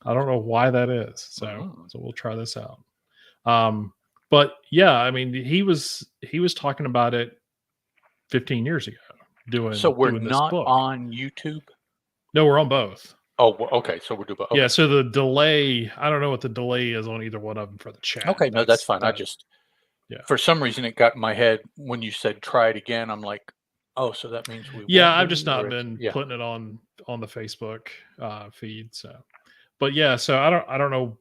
I don't know why that is. So Oh. so we'll try this out. But yeah, I mean, he was talking about it 15 years ago, So we're doing this not book. on YouTube? No, we're on both. Oh, okay. So we'll do both. Okay. Yeah, so the delay, I don't know what the delay is on either one of them for the chat. Okay, no, that's fine. I that. just, Yeah. for some reason, it got in my head when you said try it again. I'm like, oh, so that means we Yeah, won't I've just be, not or it's, been yeah. putting it on the Facebook feed. So, but yeah, so I don't know,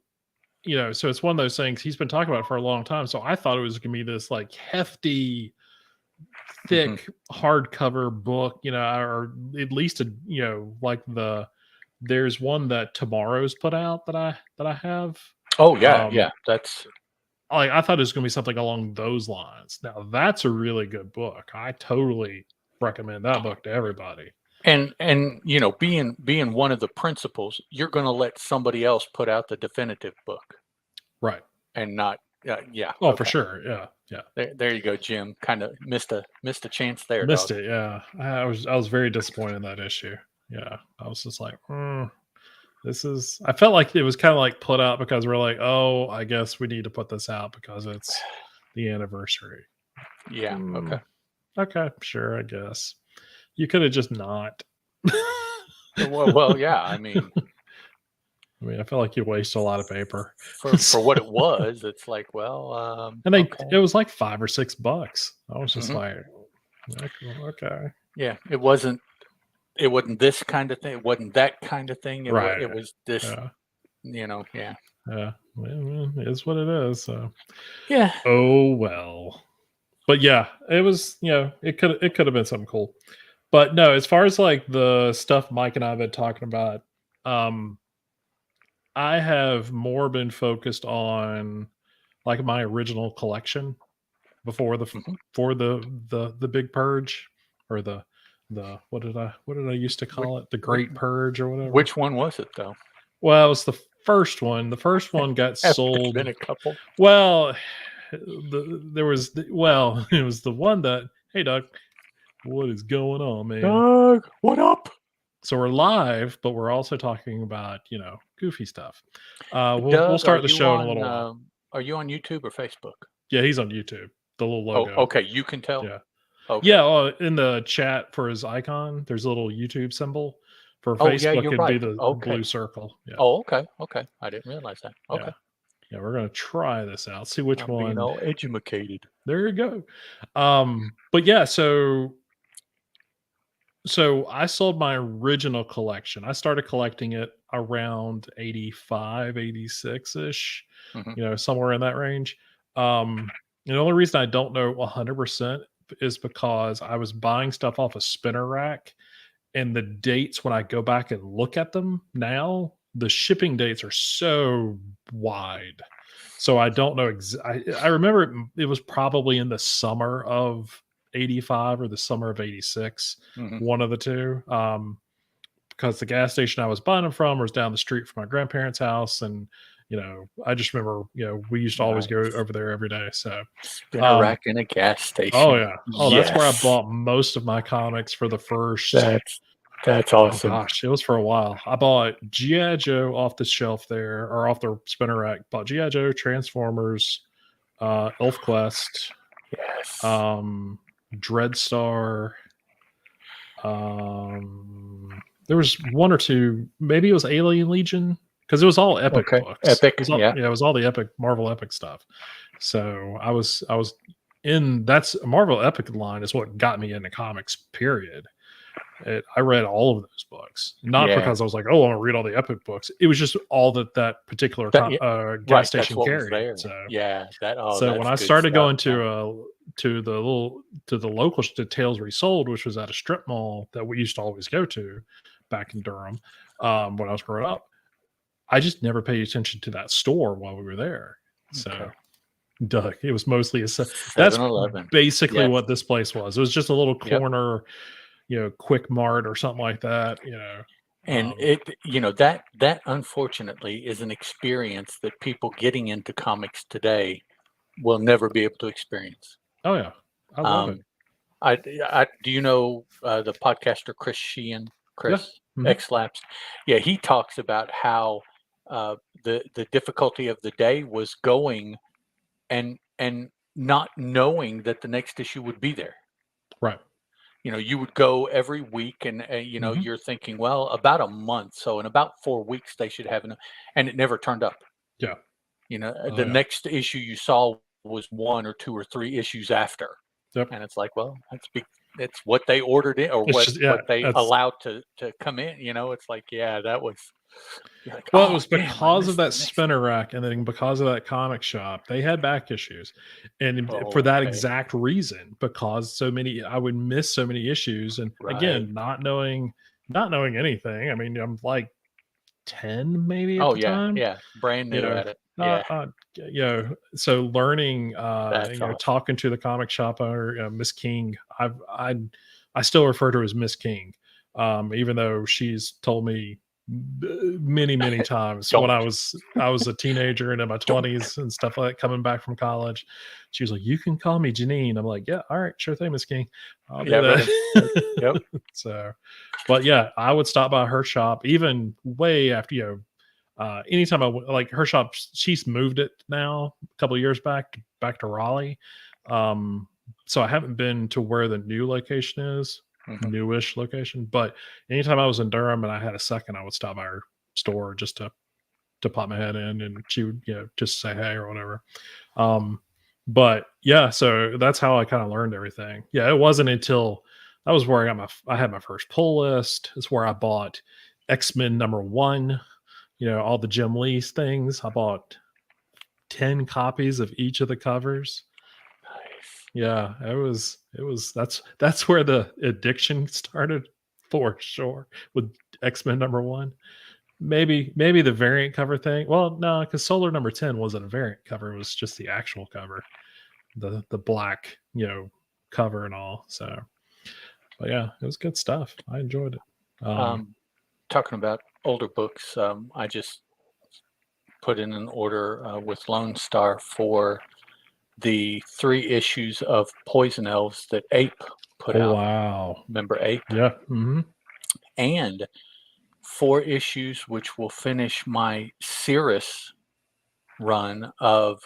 so it's one of those things he's been talking about it for a long time. So I thought it was gonna be this like hefty, Hmm. thick hardcover book, or at least like there's one that Tomorrow's put out that I have. Oh, yeah, Um yeah. That's, like I thought it was gonna be something along those lines. Now that's a really good book. I totally recommend that book to everybody. and being one of the principals, you're going to let somebody else put out the definitive book Right. and not, yeah. Oh, for Okay. sure. Yeah. Yeah. There you go, Jim. Kind of missed a chance there, Missed dog. it. Yeah. I was very disappointed in that issue. Yeah. I was just like, I felt like it was kind of like put out because we're like, oh, I guess we need to put this out because it's the anniversary. Yeah. Okay. Okay, sure, I guess. You could have just not. Well, yeah. I mean, I feel like you waste a lot of paper. for what it was, it's like, well, And okay. it was like $5 or $6. I was just Mhm. like, okay. Yeah, it wasn't this kind of thing. It wasn't that kind of thing. Right. It was this, Yeah. yeah. Yeah. Well, it is what it is. So Yeah. oh well. But yeah, it was, it could have been something cool. But no, as far as like the stuff Mike and I have been talking about, um, I have more been focused on like my original collection before Mhm. the big purge, or the what did I used to Which call it, the great purge or whatever. which one was it though? Well, it was the first one. The first one got Have there sold. been a couple? Well, it was the one that, hey Doug, what is going on, man? Doug, what up? So we're live, but we're also talking about goofy stuff. We'll Doug, start the show in a little while. are you on YouTube or Facebook? Yeah, he's on YouTube. The little Oh, logo. okay, you can tell? Yeah. Okay. Yeah, in the chat for his icon, there's a little YouTube symbol. For Oh, yeah, Facebook, you're it'd be right. the Okay. blue circle. Yeah. Oh, okay, okay. I didn't realize that. Okay. Yeah. Yeah, we're gonna try this out. See which I'm being one. all educated. There you go. But yeah, so I sold my original collection. I started collecting it around 85, 86 ish, Mhm. somewhere in that range. The only reason I don't know 100% is because I was buying stuff off a spinner rack, and the dates when I go back and look at them now, the shipping dates are so wide. So I don't know. I remember it was probably in the summer of 85 or the summer of 86, Mhm. one of the two. Because the gas station I was buying them from was down the street from my grandparents' house. And, I just remember, we used to always go Nice. over there every day. So, Spinner rack in a gas oh, station. yeah. Oh, that's where I Yes. bought most of my comics for the first. That's Oh awesome. gosh, it was for a while. I bought G.I. Joe off the shelf there, or off the spinner rack. Bought G.I. Joe, Transformers, Elf Quest, Yes. Dreadstar. There was one or two, maybe it was Alien Legion, because it was all epic Okay. books. Epic. It was all, Yeah. it was all the epic Marvel epic stuff. So I was in that's Marvel epic line is what got me into comics. Period. I read all of those books, not Yeah. because I was like, "Oh, I want to read all the epic books." It was just all that particular Yeah, gas right. That's station what was carried. there. So, Yeah. when That's I good started stuff. going to the local Tales Resold, which was at a strip mall that we used to always go to back in Durham, when I was growing up, I just never paid attention to that store while we were there. So. Okay. Doug, it was mostly that's 7-Eleven. basically Yes. what this place was. It was just a little Yep. corner, Quick Mart or something like that. And that unfortunately is an experience that people getting into comics today will never be able to experience. Oh yeah, I love it. Do you know the podcaster Chris Sheehan? Yeah. Chris X Laps? Yeah, he talks about how the difficulty of the day was going and not knowing that the next issue would be there. Right. You would go every week, and Hmm. you're thinking, well, about a month, so in about 4 weeks they should have enough, and it never turned up. Yeah. Oh The yeah. next issue you saw was 1 or 2 or 3 issues after, Yep. and it's like, well, it's what they ordered in, or It's what just yeah. what they That's allowed to come in. It's like, yeah, that was. You're like, well, it oh was damn, I because of missed that the next one. spinner rack, and then because of that comic shop, they had back issues, and for Oh, that okay, exact reason, because so many, I would miss so many issues, and right. again, not knowing anything. I mean, I'm like 10 maybe at Oh the yeah, time, yeah, brand you new know, at it. uh, Yeah, uh, so learning, that's awesome. talking to the comic shop owner, Miss King. I still refer to her as Miss King, even though she's told me many times when Don't, I was a teenager and in my don't. 20s and stuff like that, coming back from college. She was like, "You can call me Janine." I'm like, "Yeah, all right, sure thing, Miss King, I'll do Yeah, right. Yep. that." So, but yeah, I would stop by her shop even way after, anytime like her shop, she's moved it now a couple of years back to Raleigh. Um, so I haven't been to where the new location is, Mhm. newish location. But anytime I was in Durham and I had a second, I would stop by her store just to pop my head in, and she would, just say hey or whatever. Um, but yeah, so that's how I kind of learned everything. Yeah, it wasn't until that was where I had my first pull list. It's where I bought X-Men #1, all the Jim Lee's things. I bought 10 copies of each of the covers. Nice. Yeah, that's where the addiction started for sure with X-Men #1. Maybe the variant cover thing. Well, no, because Solar #10 wasn't a variant cover, it was just the actual cover, the black, cover and all. So, but yeah, it was good stuff. I enjoyed it. Um, Talking about older books, I just put in an order with Lone Star for the 3 issues of Poison Elves that Ape put Oh out. wow. Remember Ape? Yeah. Hmm. And 4 issues, which will finish my Cirrus run of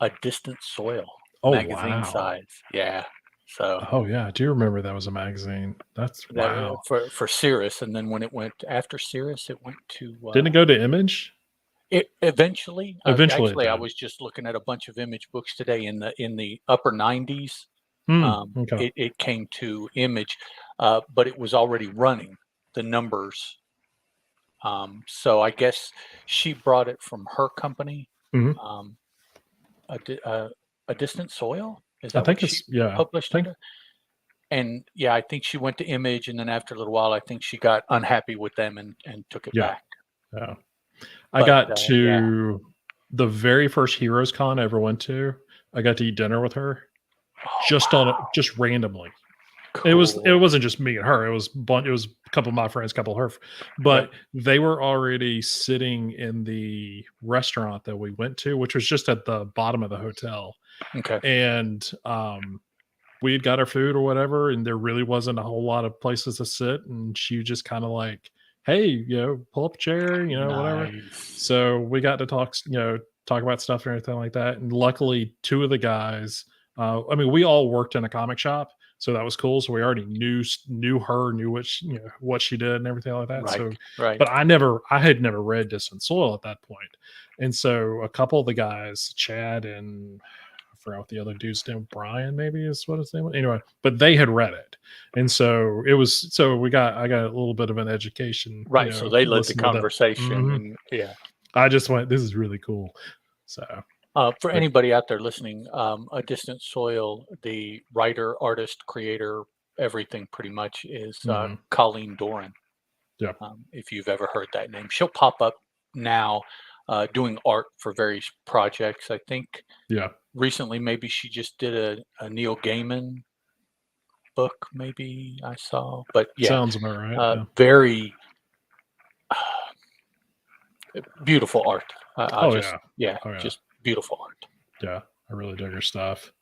A Distant Soil, Oh magazine wow. size. Yeah. So Oh yeah, I do remember that was a magazine. That's that wow. for Cirrus, and then when it went after Cirrus, it went to Didn't it go to Image? it eventually. Eventually it Actually, I did. was just looking at a bunch of Image books today in the upper 90s. Okay. It came to Image, but it was already running the numbers. So I guess she brought it from her company. Mhm. Um, a Distant Soil, is I that what think she it's yeah. published I think under? And yeah, I think she went to Image, and then after a little while, I think she got unhappy with them and took it yeah, back. yeah. I But got yeah, to the very first Heroes Con I ever went to. I got to eat dinner with her oh wow, just randomly. It cool. wasn't just me and her. It was a couple of my friends, a couple of her, Yep. but they were already sitting in the restaurant that we went to, which was just at the bottom of the hotel. Okay. And we had got our food or whatever, and there really wasn't a whole lot of places to sit. And she just kind of like, hey, pull up a chair, whatever. Nice. So we got to talk about stuff and everything like that. And luckily, two of the guys, I mean, we all worked in a comic shop, so that was cool. So we already knew her, knew what she did and everything like that. Right. So, Right. but I had never read Distant Soil at that point, and so a couple of the guys, Chad and I forgot what the other dude's name, Brian, maybe is what his name was. Anyway, but they had read it. And so I got a little bit of an education, Right. So they led the listen to them. conversation, Mhm. and yeah. I just went, this is really cool. So, For but anybody out there listening, A Distant Soil, the writer, artist, creator, everything pretty much is mhm, Colleen Doran. yeah, If you've ever heard that name, she'll pop up now doing art for various projects. I think yeah, recently maybe she just did a Neil Gaiman book, maybe I saw. But yeah, sounds about right. Yeah. very beautiful art. I Oh just, yeah. yeah, Oh yeah. just beautiful art. Yeah. I really dug her stuff.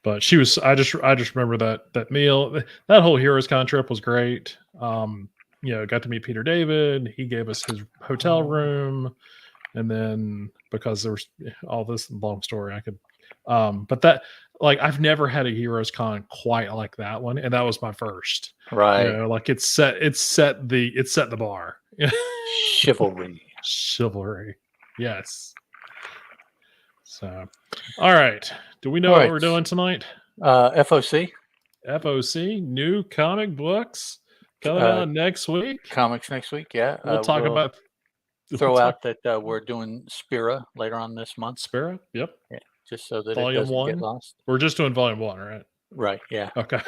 But she was, I just remember that meal, that whole Heroes Con trip was great. got to meet Peter David. He gave us his hotel room, and then because there was all this long story, I could, but that like I've never had a Heroes Con quite like that one, and that was my first. Right. Like it set the bar. Chivalry. Yes. So, all right. Do we know All what right. we're doing tonight? FOC. FOC, new comic books coming out next week. Comics next week, yeah. We'll talk about. Throw out that we're doing Spira later on this month. Spira, yep. Yeah, just so that Volume it doesn't 1. get lost. We're just doing Volume 1, right? Right. Yeah. Okay.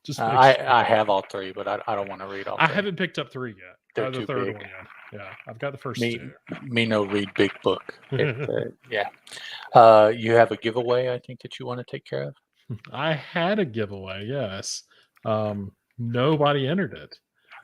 Just I have all 3, but I don't want to read all 3. I haven't picked up 3 yet. They're the too third big. one yet. Yeah, I've got the first 2. Me no read big book. Yeah. You have a giveaway, I think, that you want to take care of. I had a giveaway. Yes. Nobody entered it.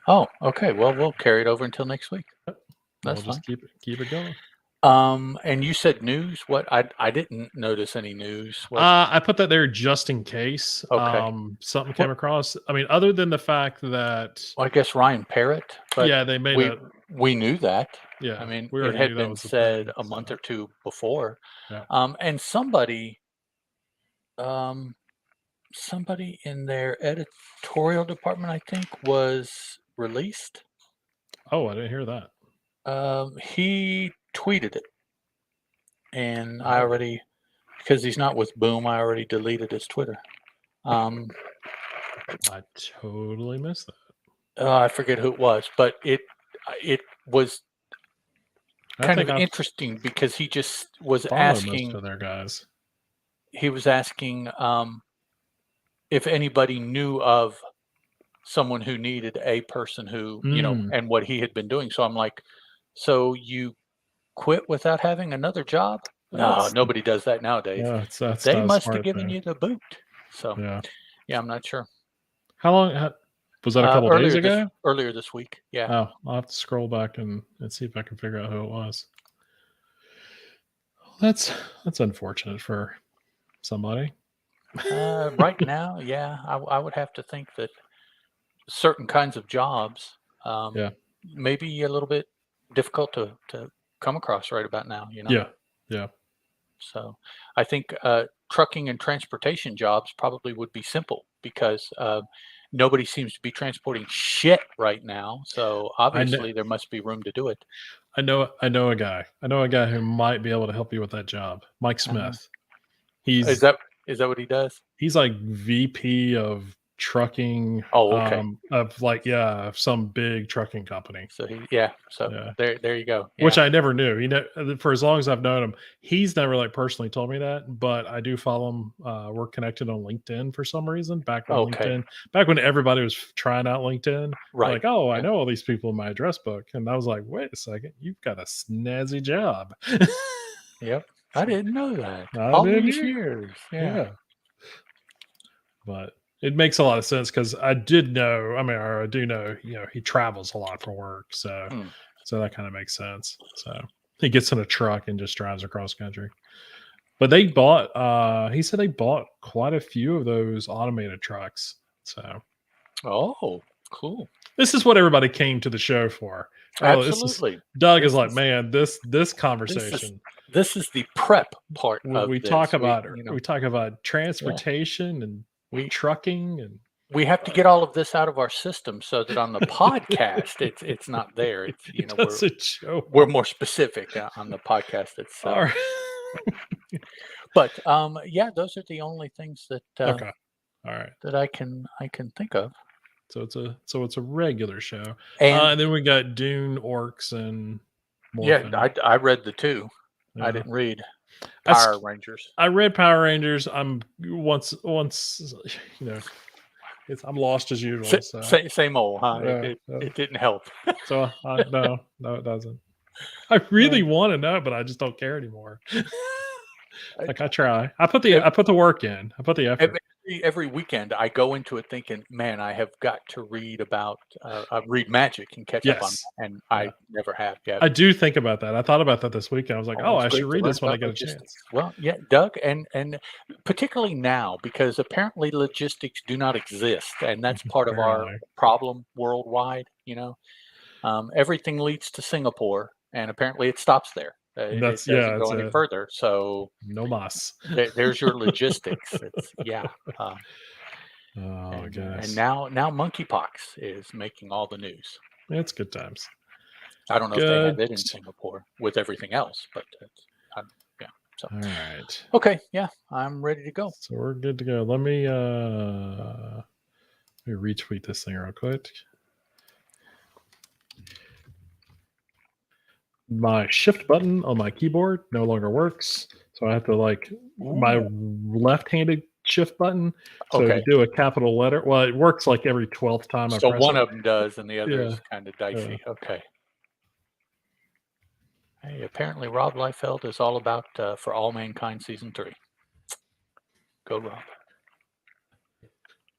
Oh, okay. Well, we'll carry it over until next week. That's we'll just keep it going. And you said news. What? I didn't notice any news. I put that there just in case. Okay. Something came across. I mean, other than the fact that. Well, I guess Ryan Parrott. But yeah, they made we knew that. Yeah. I mean, it had been said a month or 2 before. Yeah. And somebody in their editorial department, I think, was released. Oh, I didn't hear that. He tweeted it, and I already, because he's not with Boom, I already deleted his Twitter. I totally missed that. I forget who it was, but it was kind of interesting because he just was asking most of their guys. He was asking if anybody knew of someone who needed a person who, and what he had been doing. So I'm like, so you quit without having another job? No, nobody does that nowadays. Yeah, they must have given you the boot. So yeah, I'm not sure. How long was that? A couple days ago? Earlier this week. Yeah. Oh, I'll have to scroll back and see if I can figure out who it was. That's unfortunate for somebody. Right now, yeah, I would have to think that certain kinds of jobs may be a little bit difficult to come across right about now, Yeah. So I think trucking and transportation jobs probably would be simple because nobody seems to be transporting shit right now. So obviously there must be room to do it. I know a guy who might be able to help you with that job. Mike Smith. Is that what he does? He's like VP of trucking. Oh, okay. Of some big trucking company. So there you go. Yeah. Which I never knew. For as long as I've known him, he's never personally told me that, but I do follow him. We're connected on LinkedIn for some reason. Back when everybody was trying out LinkedIn, right? Like, oh, I know all these people in my address book, and I was like, wait a second, you've got a snazzy job. Yep. I didn't know that. All these years. Yeah. But it makes a lot of sense because I do know, he travels a lot for work. So that kind of makes sense. So he gets in a truck and just drives across country. But they bought, he said they bought quite a few of those automated trucks. So. Oh, cool. This is what everybody came to the show for. Absolutely. Doug is like, man, this conversation. This is the prep part of we this. talk about we talk about transportation and trucking, and we have to get all of this out of our system so that on the podcast it's not there. It's we're more specific on the podcast itself. But those are the only things that okay. All right. that I can think of. So it's a regular show, and then we got Dune, Orcs, and Morphin. Yeah, I read the 2. Yeah. I didn't read Power Rangers. I read Power Rangers. I'm once I'm lost as usual. Same old, huh? It didn't help. So no, it doesn't. I really want to know, but I just don't care anymore. I try. I put the work in. I put the effort. every weekend I go into it thinking, man, I have got to read about read Magic and catch up on Yes. that, and Yeah. I never have yet. I do think about that. I thought about that this weekend. I was like, oh, Always I should great to read learn this when I about get a logistics. chance. Well, yeah, Doug, and particularly now because apparently logistics do not exist, and that's part of our Apparently. problem worldwide. Everything leads to Singapore, and apparently it stops there. It doesn't It's go any a further. So no mas. there's your logistics. It's Oh and goodness. now monkeypox is making all the news. It's good times. I don't know if they have Good. it in Singapore with everything else, but yeah. So All right. okay, yeah, I'm ready to go. So we're good to go. Let me retweet this thing real quick. My shift button on my keyboard no longer works. So I have to my Ooh. left-handed shift button. So Okay, to do a capital letter, well, it works like every 12th time I so press one it. of them does, and the other Yeah. is kind of Yeah. dicey. Okay. Hey, apparently Rob Liefeld is all about For All Mankind season 3. Go Rob.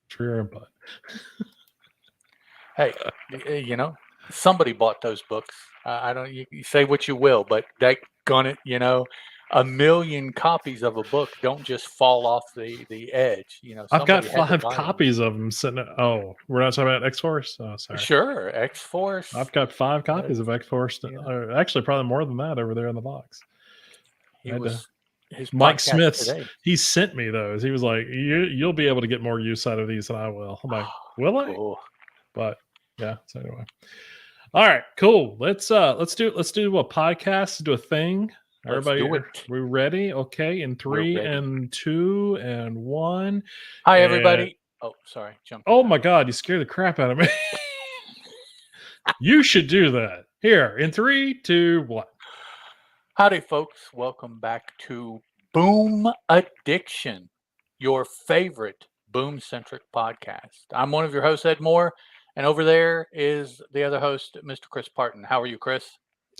For your input. Hey, somebody bought those books. I don't. You say what you will, but that gun it. 1 million copies of a book don't just fall off the edge. I've got Somebody had to 5 buy them. copies of them sitting oh, we're not talking about X-Force? Oh, sorry. Sure, X Force. I've got 5 copies of X-Force. Actually, probably more than that over there in the box. He I had to. was his Mike podcast Smith's. today. He sent me those. He was like, "You'll be able to get more use out of these than I will." I'm like, "Will I?" Cool. But yeah. So anyway, all right, cool. Let's do a podcast. Do a thing. Let's Everybody, do it. we ready? Okay, in We're 3 ready. and 2 and 1. Hi, And everybody. Oh, sorry. Jumped. oh my God, you scared the crap out of me. You should do that. Here, in 3, 2, 1. Howdy, folks. Welcome back to Boom Addiction, your favorite boom-centric podcast. I'm one of your hosts, Ed Moore, and over there is the other host, Mr. Chris Parton. How are you, Chris?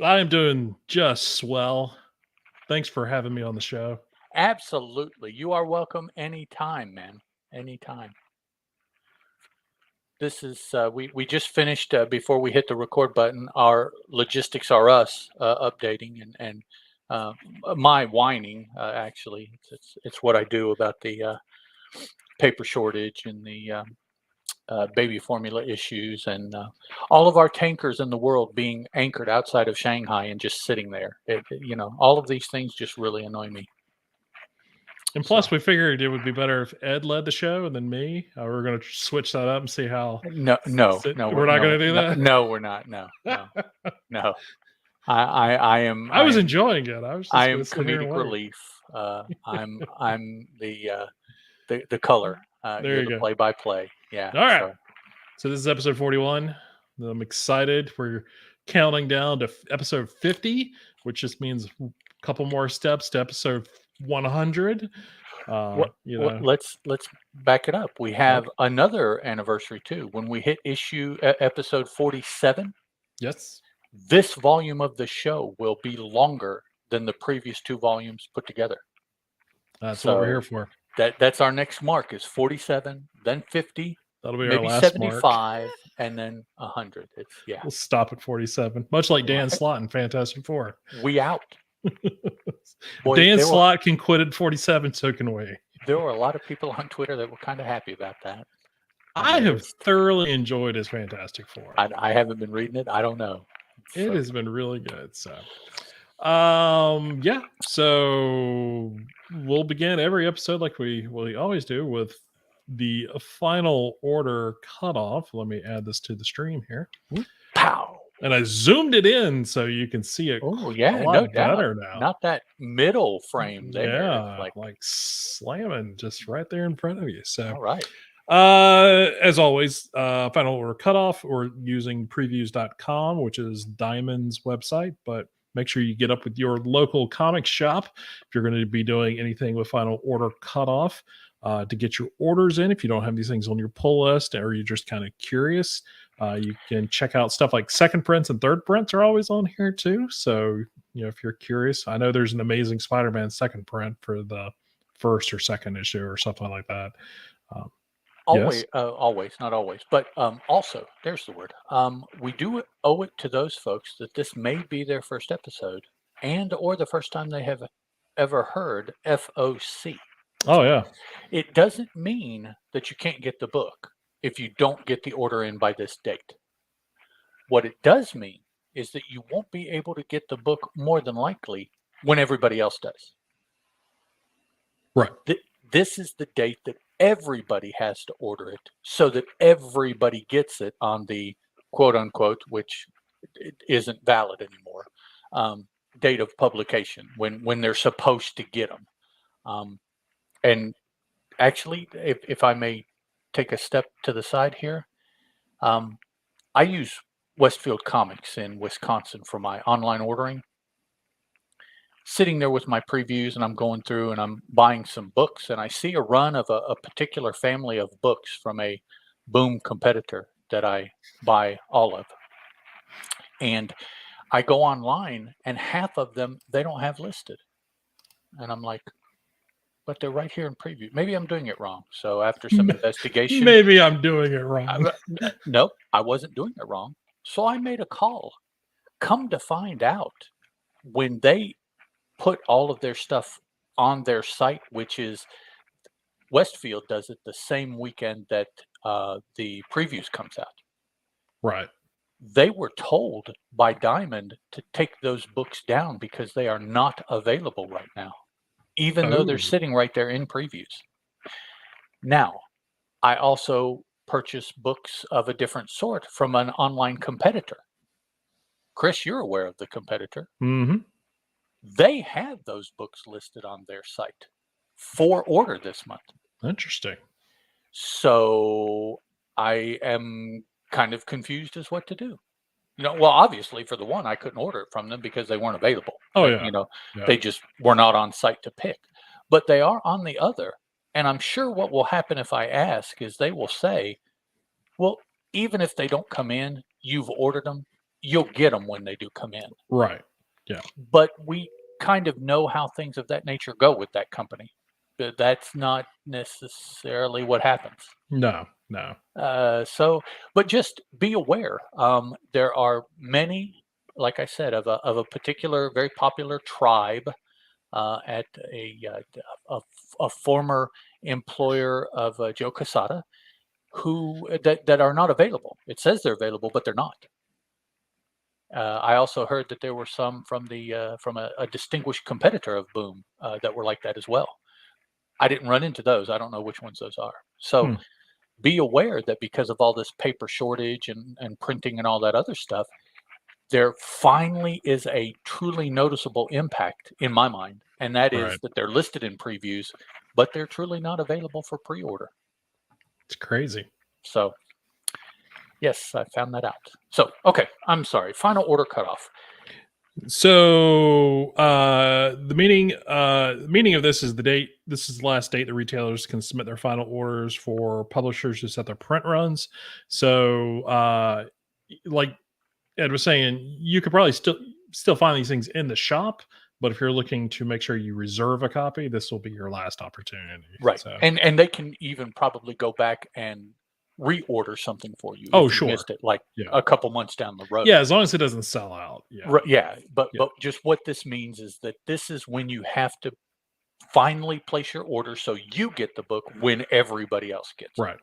I am doing just swell. Thanks for having me on the show. Absolutely. You are welcome anytime, man. Anytime. This is we just finished before we hit the record button. Our Logistics Are Us updating and my whining. Actually, it's what I do about the paper shortage and the baby formula issues and all of our tankers in the world being anchored outside of Shanghai and just sitting there. All of these things just really annoy me. And plus, we figured it would be better if Ed led the show and then me. We're going to switch that up and see how. No, we're not going to do that. No, we're not. No. I am. I was enjoying it. I am comedic relief. I'm the color. You're the play-by-play. Yeah. All right. So this is episode 41. I'm excited. We're counting down to episode 50, which just means a couple more steps to episode 100. Let's back it up. We have another anniversary too. When we hit episode 47. Yes. This volume of the show will be longer than the previous 2 volumes put together. That's what we're here for. That's our next mark is 47, then 50. That'll be maybe our last 75, mark. And then 100. We'll stop at 47, much like Dan Slott in Fantastic Four. We out. Boy, Dan Slott can quit at 47, so can we. There were a lot of people on Twitter that were kind of happy about that. I have thoroughly enjoyed his Fantastic Four. I haven't been reading it. I don't know. It has been really good. So, yeah. So we'll begin every episode like we always do with the final order cutoff. Let me add this to the stream here. Pow! And I zoomed it in so you can see it. Oh yeah, a lot better now. Not that middle frame there. Yeah, like slamming just right there in front of you. So, all right. As always, final order cutoff or using previews.com, which is Diamond's website, but make sure you get up with your local comic shop if you're going to be doing anything with final order cutoff to get your orders in. If you don't have these things on your pull list or you're just kind of curious, you can check out stuff like second prints and third prints are always on here too. So, if you're curious, I know there's an Amazing Spider-Man second print for the first or second issue or something like that. Yes. Always, not always, but also, there's the word. We do owe it to those folks that this may be their first episode, and or the first time they have ever heard FOC. Oh yeah. It doesn't mean that you can't get the book if you don't get the order in by this date. What it does mean is that you won't be able to get the book more than likely when everybody else does. Right. This is the date that everybody has to order it so that everybody gets it on the quote unquote, which isn't valid anymore, date of publication when they're supposed to get them. And actually, if I may take a step to the side here, I use Westfield Comics in Wisconsin for my online ordering. Sitting there with my previews, and I'm going through and I'm buying some books, and I see a run of a particular family of books from a Boom competitor that I buy all of. And I go online, and half of them they don't have listed. And I'm like, but they're right here in preview. Maybe I'm doing it wrong. So after some investigation, Maybe I'm doing it wrong. Nope, I wasn't doing it wrong. So I made a call. Come to find out, when they put all of their stuff on their site, which is Westfield does it the same weekend that the previews comes out. Right. They were told by Diamond to take those books down because they are not available right now, even though they're sitting right there in previews. Now, I also purchase books of a different sort from an online competitor. Chris, you're aware of the competitor. Mm-hmm. They have those books listed on their site for order this month. Interesting. So I am kind of confused as what to do. Well, obviously for the one, I couldn't order it from them because they weren't available. Oh yeah. They just were not on site to pick. But they are on the other. And I'm sure what will happen if I ask is they will say, well, even if they don't come in, you've ordered them, you'll get them when they do come in. Right. Yeah. But we kind of know how things of that nature go with that company. But that's not necessarily what happens. No. But just be aware. There are many, like I said, of a particular very popular tribe at a former employer of Joe Quesada, who that are not available. It says they're available, but they're not. I also heard that there were some from a distinguished competitor of Boom that were like that as well. I didn't run into those. I don't know which ones those are. So be aware that because of all this paper shortage and printing and all that other stuff, there finally is a truly noticeable impact in my mind. And that is that they're listed in previews, but they're truly not available for pre-order. It's crazy. So yes, I found that out. So, okay, I'm sorry. Final order cutoff. So the meaning of this is the date. This is the last date the retailers can submit their final orders for publishers to set their print runs. So like Ed was saying, you could probably still find these things in the shop, but if you're looking to make sure you reserve a copy, this will be your last opportunity. Right. So. And they can even probably go back and reorder something for you. If you missed it a couple months down the road. Yeah, as long as it doesn't sell out. Yeah. But just what this means is that this is when you have to finally place your order so you get the book when everybody else gets it. Right.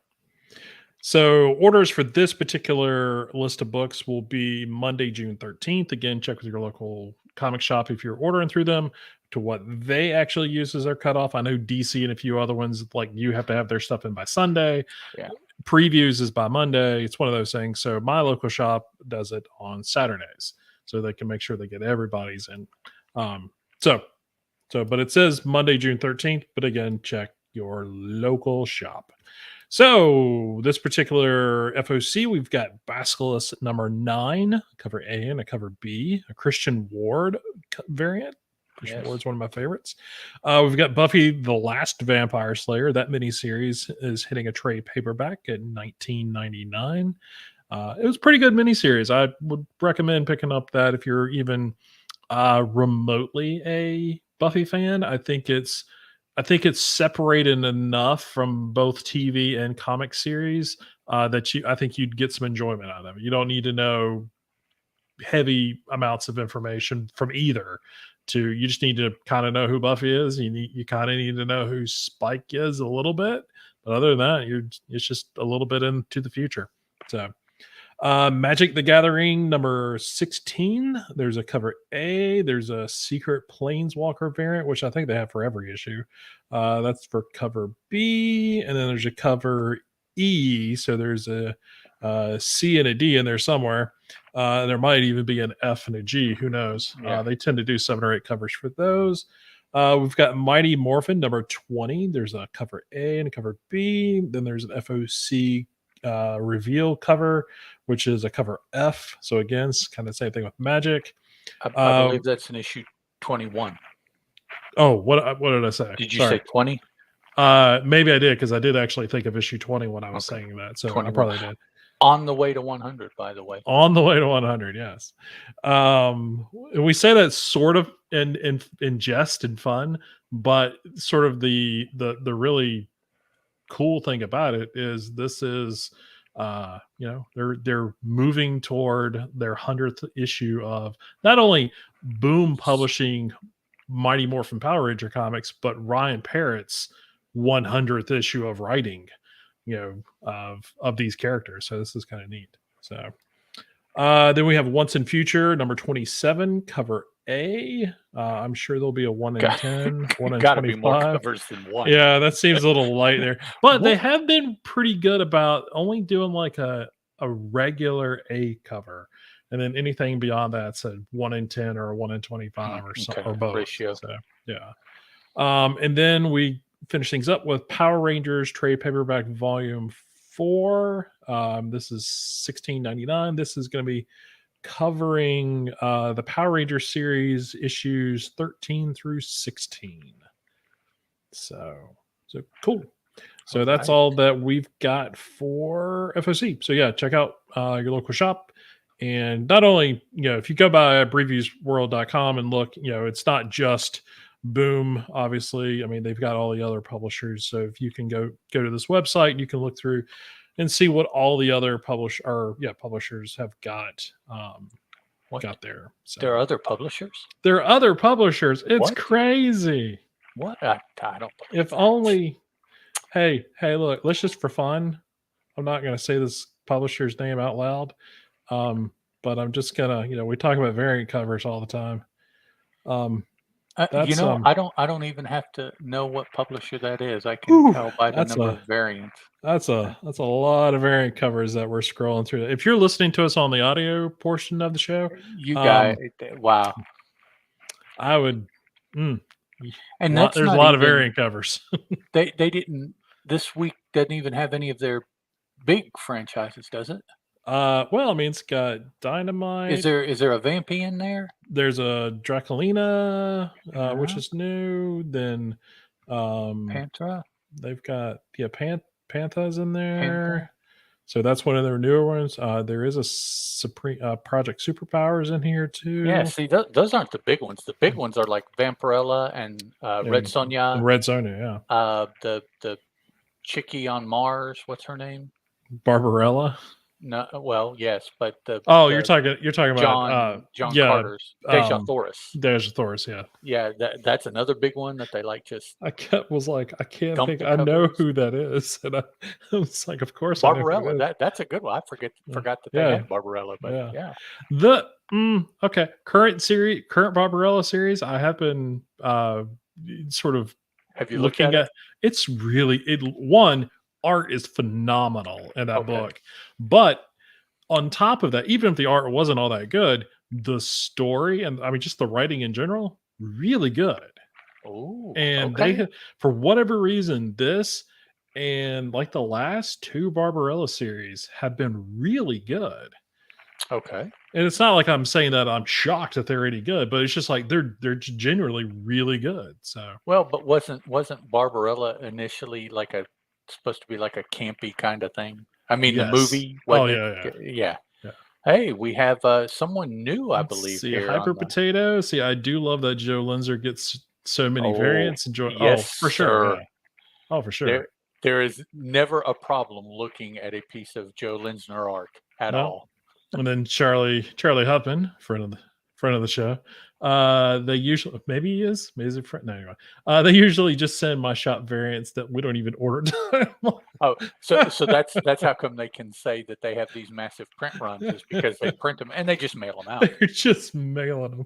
So orders for this particular list of books will be Monday, June 13th. Again, check with your local comic shop if you're ordering through them to what they actually use as their cutoff. I know DC and a few other ones, like you have to have their stuff in by Sunday. Yeah. Previews is by Monday. It's one of those things. So my local shop does it on Saturdays so they can make sure they get everybody's in. But it says Monday, June 13th. But again, check your local shop. So this particular FOC, we've got Basilisk number 9, cover A and a cover B, a Christian Ward variant. Christian Ward's one of my favorites. We've got Buffy the Last Vampire Slayer. That miniseries is hitting a trade paperback at $19.99. It was a pretty good miniseries. I would recommend picking up that if you're even remotely a Buffy fan. I think it's I think it's separated enough from both TV and comic series that I think you'd get some enjoyment out of it. You don't need to know heavy amounts of information from either. You just need to kind of know who Buffy is. You kind of need to know who Spike is a little bit, but other than that, it's just a little bit into the future. So Magic the Gathering number 16. There's a cover A. There's a secret Planeswalker variant, which I think they have for every issue. That's for cover B. And then there's a cover E. So there's a C and a D in there somewhere. There might even be an F and a G. Who knows? Yeah. They tend to do 7 or 8 covers for those. We've got Mighty Morphin number 20. There's a cover A and a cover B. Then there's an FOC reveal cover, which is a cover F. So again, it's kind of the same thing with Magic. I believe that's an issue 21. Oh, what did I say? Did you say 20? Maybe I did, because I did actually think of issue 20 when I was saying that. So 21. I probably did. On the way to 100, by the way. On the way to 100, yes. We say that sort of in jest and fun, but sort of the really cool thing about it is this is they're moving toward their 100th issue of not only Boom publishing Mighty Morphin Power Ranger comics, but Ryan Parrott's 100th issue of writing of these characters. So this is kind of neat. So then we have Once in Future number 27, cover A. I'm sure there'll be a 1 in 10, 1 in 25. Be more covers than one. Yeah, that seems a little light there. But they have been pretty good about only doing like a regular A cover. And then anything beyond that's a 1 in 10 or a 1 in 25 or something, or both. Ratio. So, yeah. And then we finish things up with Power Rangers trade paperback volume 4. This is $16.99. This is going to be covering the Power Ranger series issues 13 through 16. So cool. So that's all that we've got for FOC. So yeah, check out your local shop. And not only, if you go by previewsworld.com and look, it's not just Boom, obviously. I mean, they've got all the other publishers. So if you can go to this website, you can look through and see what all the other publishers have got got there. So there are other publishers? There are other publishers. It's crazy. What? I don't believe If only. Hey, look, let's just for fun. I'm not going to say this publisher's name out loud. But I'm just gonna, we talk about variant covers all the time. I don't even have to know what publisher that is. I can tell by the number of variants. That's a lot of variant covers that we're scrolling through. If you're listening to us on the audio portion of the show, you guys, wow. I would. And there's a lot of variant covers. they didn't. This week doesn't even have any of their big franchises, does it? Well, I mean, it's got Dynamite. Is there a Vampy in there? There's a Draculina, which is new. Then Panthra. They've got Pantha's in there. So that's one of their newer ones. There is a Supreme Project Superpowers in here too. Yeah, see, those aren't the big ones. The big ones are like Vampirella and Red Sonja. Red Sonja, yeah. The Chickie on Mars. What's her name? Barbarella. No, well, yes, but you're talking about John Carter's Deja Thoris. Deja Thoris, yeah. Yeah, that's another big one that they like just. I can't think. I know who that is, and I was like, of course, Barbarella. That's a good one. I forgot that they had Barbarella, but yeah. Okay, current Barbarella series. I have been sort of. Have you looked at? It's really art is phenomenal in that book. But on top of that, even if the art wasn't all that good, the story and I mean just the writing in general, really good. Oh, and they, for whatever reason, this and like the last 2 Barbarella series have been really good. Okay. And it's not like I'm saying that I'm shocked that they're any good, but it's just like they're genuinely really good. So but wasn't Barbarella initially supposed to be like a campy kind of thing? I mean, the movie. Yeah. Hey, we have someone new, I believe. See, Hyper Potato. See, I do love that Joe Linzer gets so many Oh, variants. Enjoy. yes, Oh, for sure. sir. Yeah. Oh, for sure. There is never a problem looking at a piece of Joe Linsner art at No. all. And then Charlie Huffman, friend of the show. They usually, maybe he is, maybe he's a friend. No, anyway. They usually just send my shop variants that we don't even order. Oh, so that's how come they can say that they have these massive print runs, is because they print them and they just mail them out. They're just mailing them.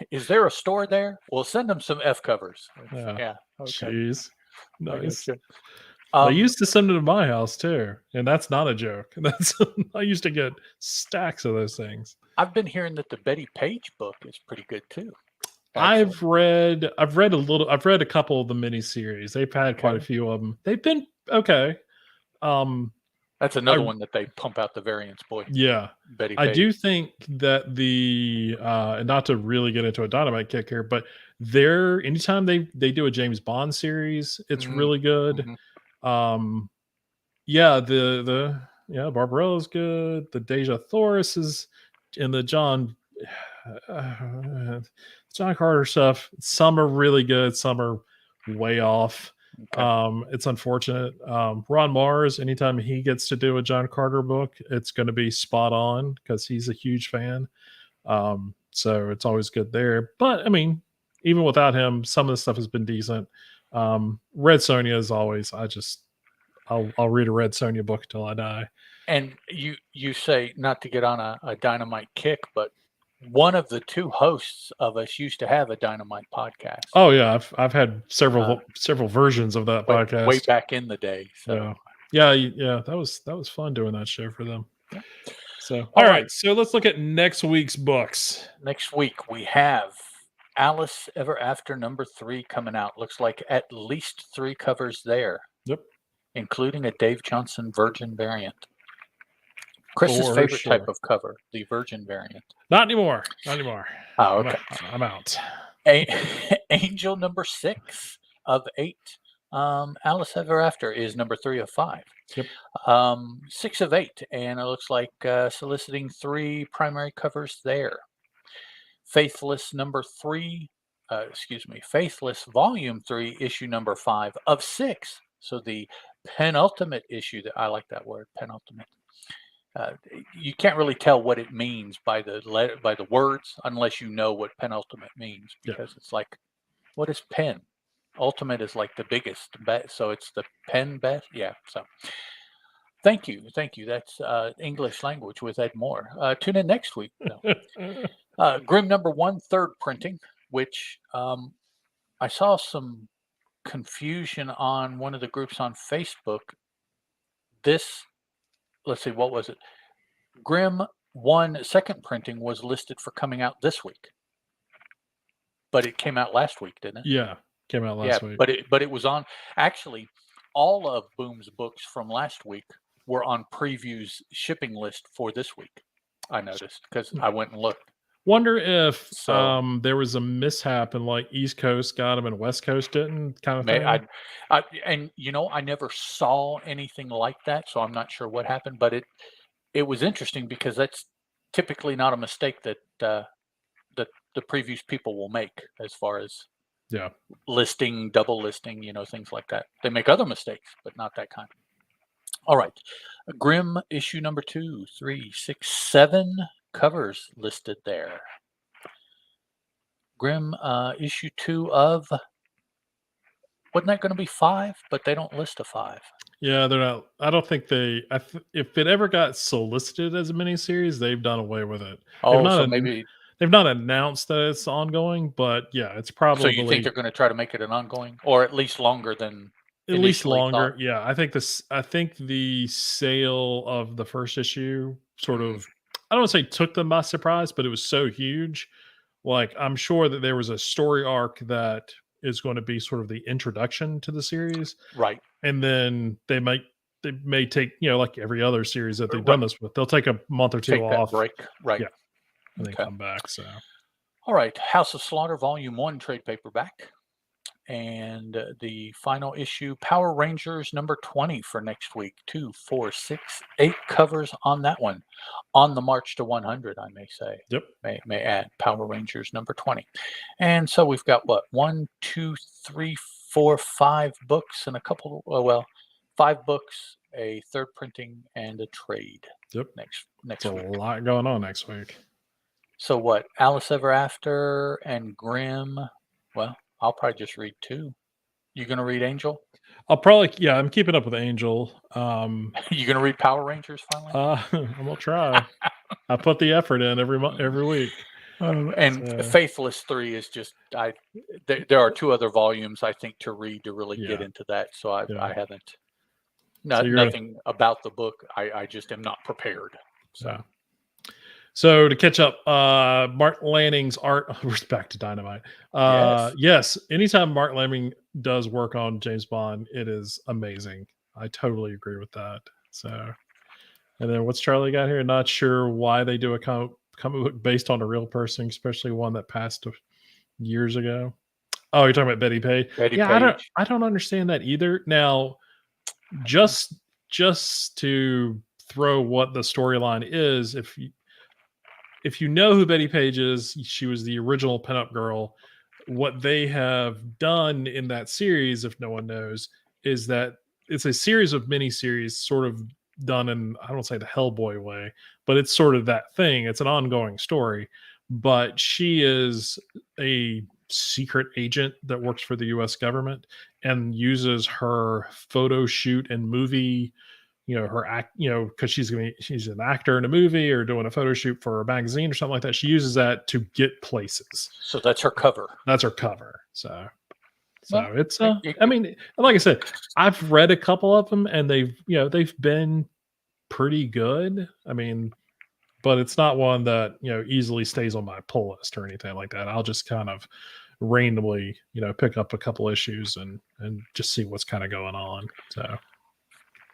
Is there a store there? Well, send them some F covers. Yeah. Yeah. Okay. Jeez. I Nice. gotcha. They used to send them to my house too, and that's not a joke. That's I used to get stacks of those things. I've been hearing that the Betty Page book is pretty good too. Actually. I've read a couple of the miniseries. They've had quite a few of them. They've been okay. That's another one that they pump out the variants, boy. Yeah. Betty I Page. do think that and not to really get into a dynamite kick here, but anytime they do a James Bond series, it's really good. Yeah, Barbarella's good. The Deja Thoris is in the John Carter stuff. Some are really good, some are way off. It's unfortunate. Ron Mars, anytime he gets to do a John Carter book, it's going to be spot on because he's a huge fan. So it's always good there. But I mean, even without him, some of the stuff has been decent. Red Sonja is always. I'll read a Red Sonja book until I die. And you say, not to get on a dynamite kick, but one of the two hosts of us used to have a dynamite podcast. Oh yeah, I've had several versions of that podcast way back in the day. So yeah, that was fun doing that show for them. Yeah. So all right, so let's look at next week's books. Next week we have Alice Ever After #3 coming out. Looks like at least 3 covers there. Yep. Including a Dave Johnson Virgin variant. Chris's favorite type of cover, the Virgin variant. Not anymore. Oh, okay. I'm out. Angel #6 of 8. Alice Ever After is #3 of 5. Yep. 6 of 8, and it looks like soliciting 3 primary covers there. Faithless Faithless Volume 3, issue #5 of 6. So the penultimate issue, that I like that word, penultimate. You can't really tell what it means by the words unless you know what penultimate means, because it's like, what is pen? Ultimate is like the biggest, so it's the pen best. Yeah. So thank you. That's English language with Ed Moore. Tune in next week. Grimm #1, 3rd printing, which I saw some confusion on one of the groups on Facebook. Let's see, what was it? Grimm 1 2nd printing was listed for coming out this week, but it came out last week, didn't it? Yeah, came out last week. But it was on. Actually, all of Boom's books from last week were on Preview's shipping list for this week. I noticed because I went and looked. Wonder if there was a mishap and like East Coast got them and West Coast didn't, kind of thing. And I never saw anything like that, so I'm not sure what happened. But it was interesting because that's typically not a mistake that the Previews people will make as far as listing, double listing, things like that. They make other mistakes, but not that kind. All right, Grimm issue #2, 3, 6, 7. Covers listed there. Grimm issue 2 of, wasn't that going to be 5? But they don't list a 5. Yeah, they're not. I don't think if it ever got solicited as a miniseries, they've done away with it. Maybe they've not announced that it's ongoing, but yeah, it's probably. So you think they're going to try to make it an ongoing, or at least longer than? At least longer, thought? Yeah. I think the sale of the first issue sort of, I don't want to say took them by surprise, but it was so huge. Like, I'm sure that there was a story arc that is going to be sort of the introduction to the series, right? And then they may take, like every other series that they've done this with, they'll take a month or two off, break, right? Yeah, and then come back. So, all right, House of Slaughter Volume 1 trade paperback. And the final issue, Power Rangers number 20 for next week. 2, 4, 6, 8 covers on that one. On the march to 100, I may say. Yep. May add Power Rangers number 20. And so we've got what? 1, 2, 3, 4, 5 books and a couple, 5 books, a third printing, and a trade. Yep. Next It's a week. lot going on next week. So what? Alice Ever After and Grimm. Well, I'll probably just read 2. You gonna read Angel? I'll probably, yeah, I'm keeping up with Angel. You gonna read Power Rangers finally? I'm gonna try. I put the effort in every week. And So, Faithless 3 is just there are 2 other volumes I think to read to really get yeah. into that. So I Yeah. haven't So you're nothing about the book. I just am not prepared. So Yeah. So to catch up, Mark Lanning's art. We're back to Dynamite. yes. Yes, anytime Mark Lanning does work on James Bond, it is amazing. I totally agree with that. So, and then what's Charlie got here? Not sure why they do a comic book based on a real person, especially one that passed years ago. Oh, you're talking about Betty Page? Betty Yeah, Page. I don't understand that either. Now, just to throw what the storyline is, if you know who Betty Page is, she was the original pinup girl. What they have done in that series, if no one knows, is that it's a series of miniseries sort of done in, I don't say the Hellboy way, but it's sort of that thing. It's an ongoing story. But she is a secret agent that works for the US government and uses her photo shoot and movie, her act, because she's an actor in a movie or doing a photo shoot for a magazine or something like that. She uses that to get places. So that's her cover. That's her cover. So Well, it's I mean, like I said, I've read a couple of them and they've been pretty good. I mean, but it's not one that easily stays on my pull list or anything like that. I'll just kind of randomly pick up a couple issues and just see what's kind of going on. So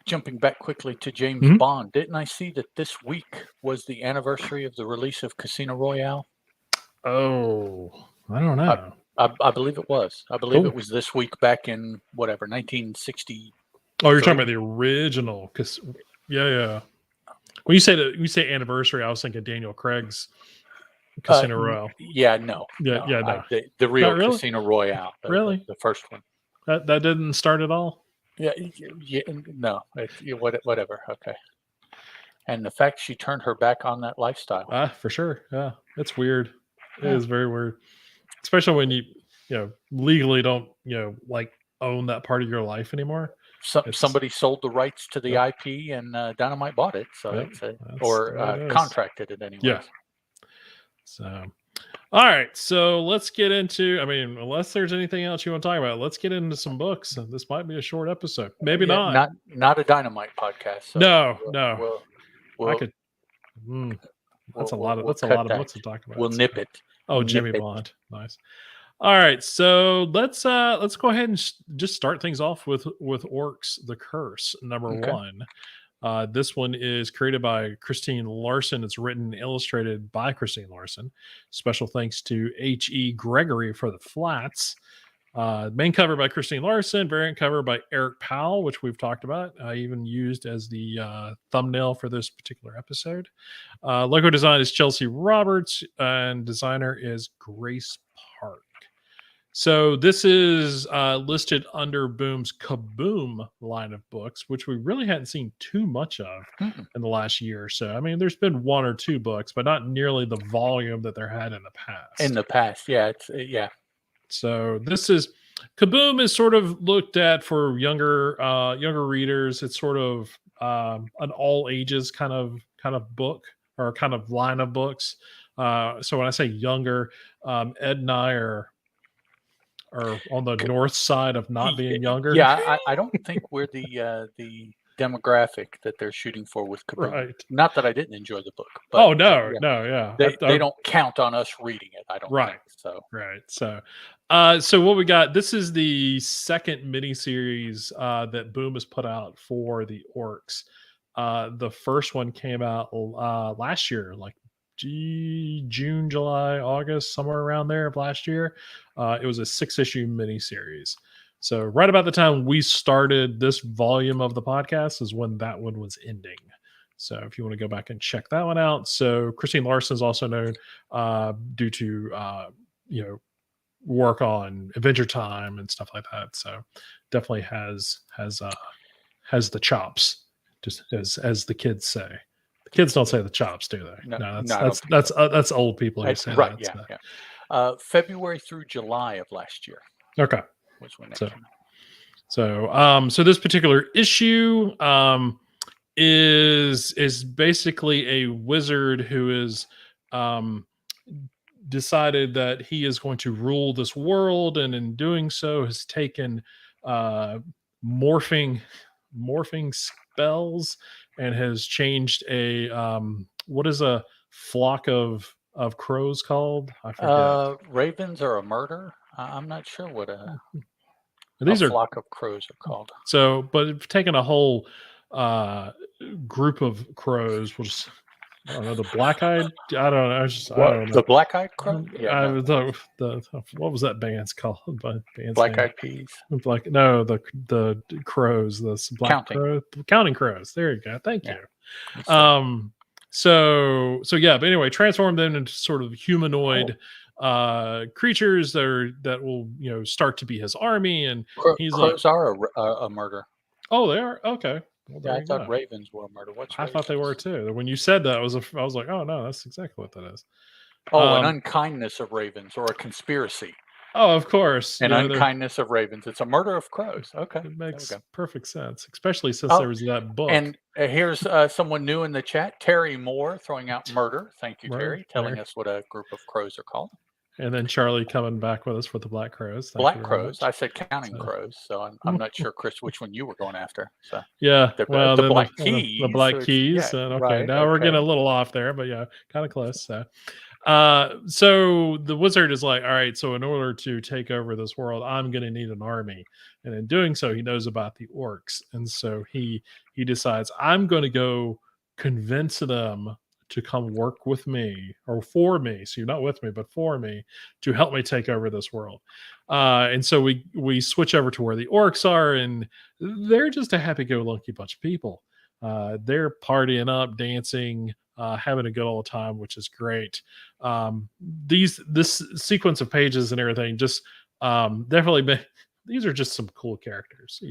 jumping back quickly to James Bond, didn't I see that this week was the anniversary of the release of Casino Royale? Oh, I don't know. I believe it was. I believe it was this week back in whatever 1960. Oh, you're talking about the original? Because yeah. When you say anniversary, I was thinking Daniel Craig's Casino Royale. Yeah, no. No. The real really? Casino Royale. Really? The first one. That didn't start at all? Yeah, no. Whatever. Okay. And the fact she turned her back on that lifestyle. For sure. Yeah, it's weird. It is very weird, especially when you legally don't like own that part of your life anymore. Somebody sold the rights to the IP and Dynamite bought it, so contracted it anyway. Yeah. So, all right. So let's get into. I mean, unless there's anything else you want to talk about, let's get into some books. This might be a short episode. Maybe not. Not a Dynamite podcast. So no. I could. That's a lot of books to talk about. We'll nip it. Oh, Jimmy Bond, nice. All right, so let's go ahead and just start things off with Orcs: The Curse, number 1. This one is created by Christine Larson. It's written and illustrated by Christine Larson. Special thanks to H.E. Gregory for the flats. Main cover by Christine Larson, variant cover by Eric Powell, which we've talked about. I even used as the thumbnail for this particular episode. Logo design is Chelsea Roberts, and designer is Grace Park. So this is listed under Boom's Kaboom line of books, which we really hadn't seen too much of in the last year or so. I mean, there's been 1 or 2 books, but not nearly the volume that there had in the past. In the past, yeah. So this is Kaboom is sort of looked at for younger readers. It's sort of an all ages kind of book or kind of line of books. So when I say younger, Ed and I are on the north side of not being younger. Yeah, I don't think we're the demographic that they're shooting for with Kaboom. Right. Not that I didn't enjoy the book. But, no. They don't count on us reading it, I don't think. So. Right. So what we got, this is the second miniseries that Boom has put out for the Orcs. The first one came out last year, like June, July, August, somewhere around there of last year. It was a 6-issue miniseries. So right about the time we started this volume of the podcast is when that one was ending. So if you want to go back and check that one out. So Christine Larson is also known due to work on Adventure Time and stuff like that. So definitely has the chops, just as the kids say. The kids don't say the chops, do they? No, that's old people who say right. that. Yeah, So. yeah. February through July of last year. Okay. Was when that came out. So this particular issue is basically a wizard who is decided that he is going to rule this world, and in doing so has taken morphing spells and has changed a what is a flock of crows called? I forget. Ravens are a murder. I'm not sure what a These are flock of crows are called. So, but if taking a whole group of crows, we'll just I don't know, the black-eyed. I don't know. I don't know. The black-eyed crow. Yeah, the what was that band's called? Band's Black-eyed peas. No, the crows. The black crow, counting crows. There you go. Thank you. So yeah. But anyway, transform them into sort of humanoid creatures that will start to be his army, and he's crows are a murder. Oh, they are? Okay. Well, yeah, I thought ravens were a murder. I thought they were too. When you said that, I was like, oh no, that's exactly what that is. Oh, an unkindness of ravens, or a conspiracy. Oh, of course. An unkindness of ravens. It's a murder of crows. Okay. It makes perfect sense, especially since there was that book. And here's someone new in the chat, Terry Moore, throwing out murder. Thank you, Terry, telling us what a group of crows are called. And then Charlie coming back with us for the black crows. Black crows. I said counting crows, so I'm not sure, Chris, which one you were going after. So yeah, the black keys. The black keys. Yeah, okay, now we're getting a little off there, but yeah, kind of close. So the wizard is like, all right, so in order to take over this world, I'm going to need an army, and in doing so, he knows about the orcs, and so he decides I'm going to go convince them to come work with me, or for me. So you're not with me, but for me, to help me take over this world. And so we switch over to where the orcs are, and they're just a happy-go-lucky bunch of people. They're partying up, dancing, having a good old time, which is great. This sequence of pages and everything just definitely these are just some cool characters.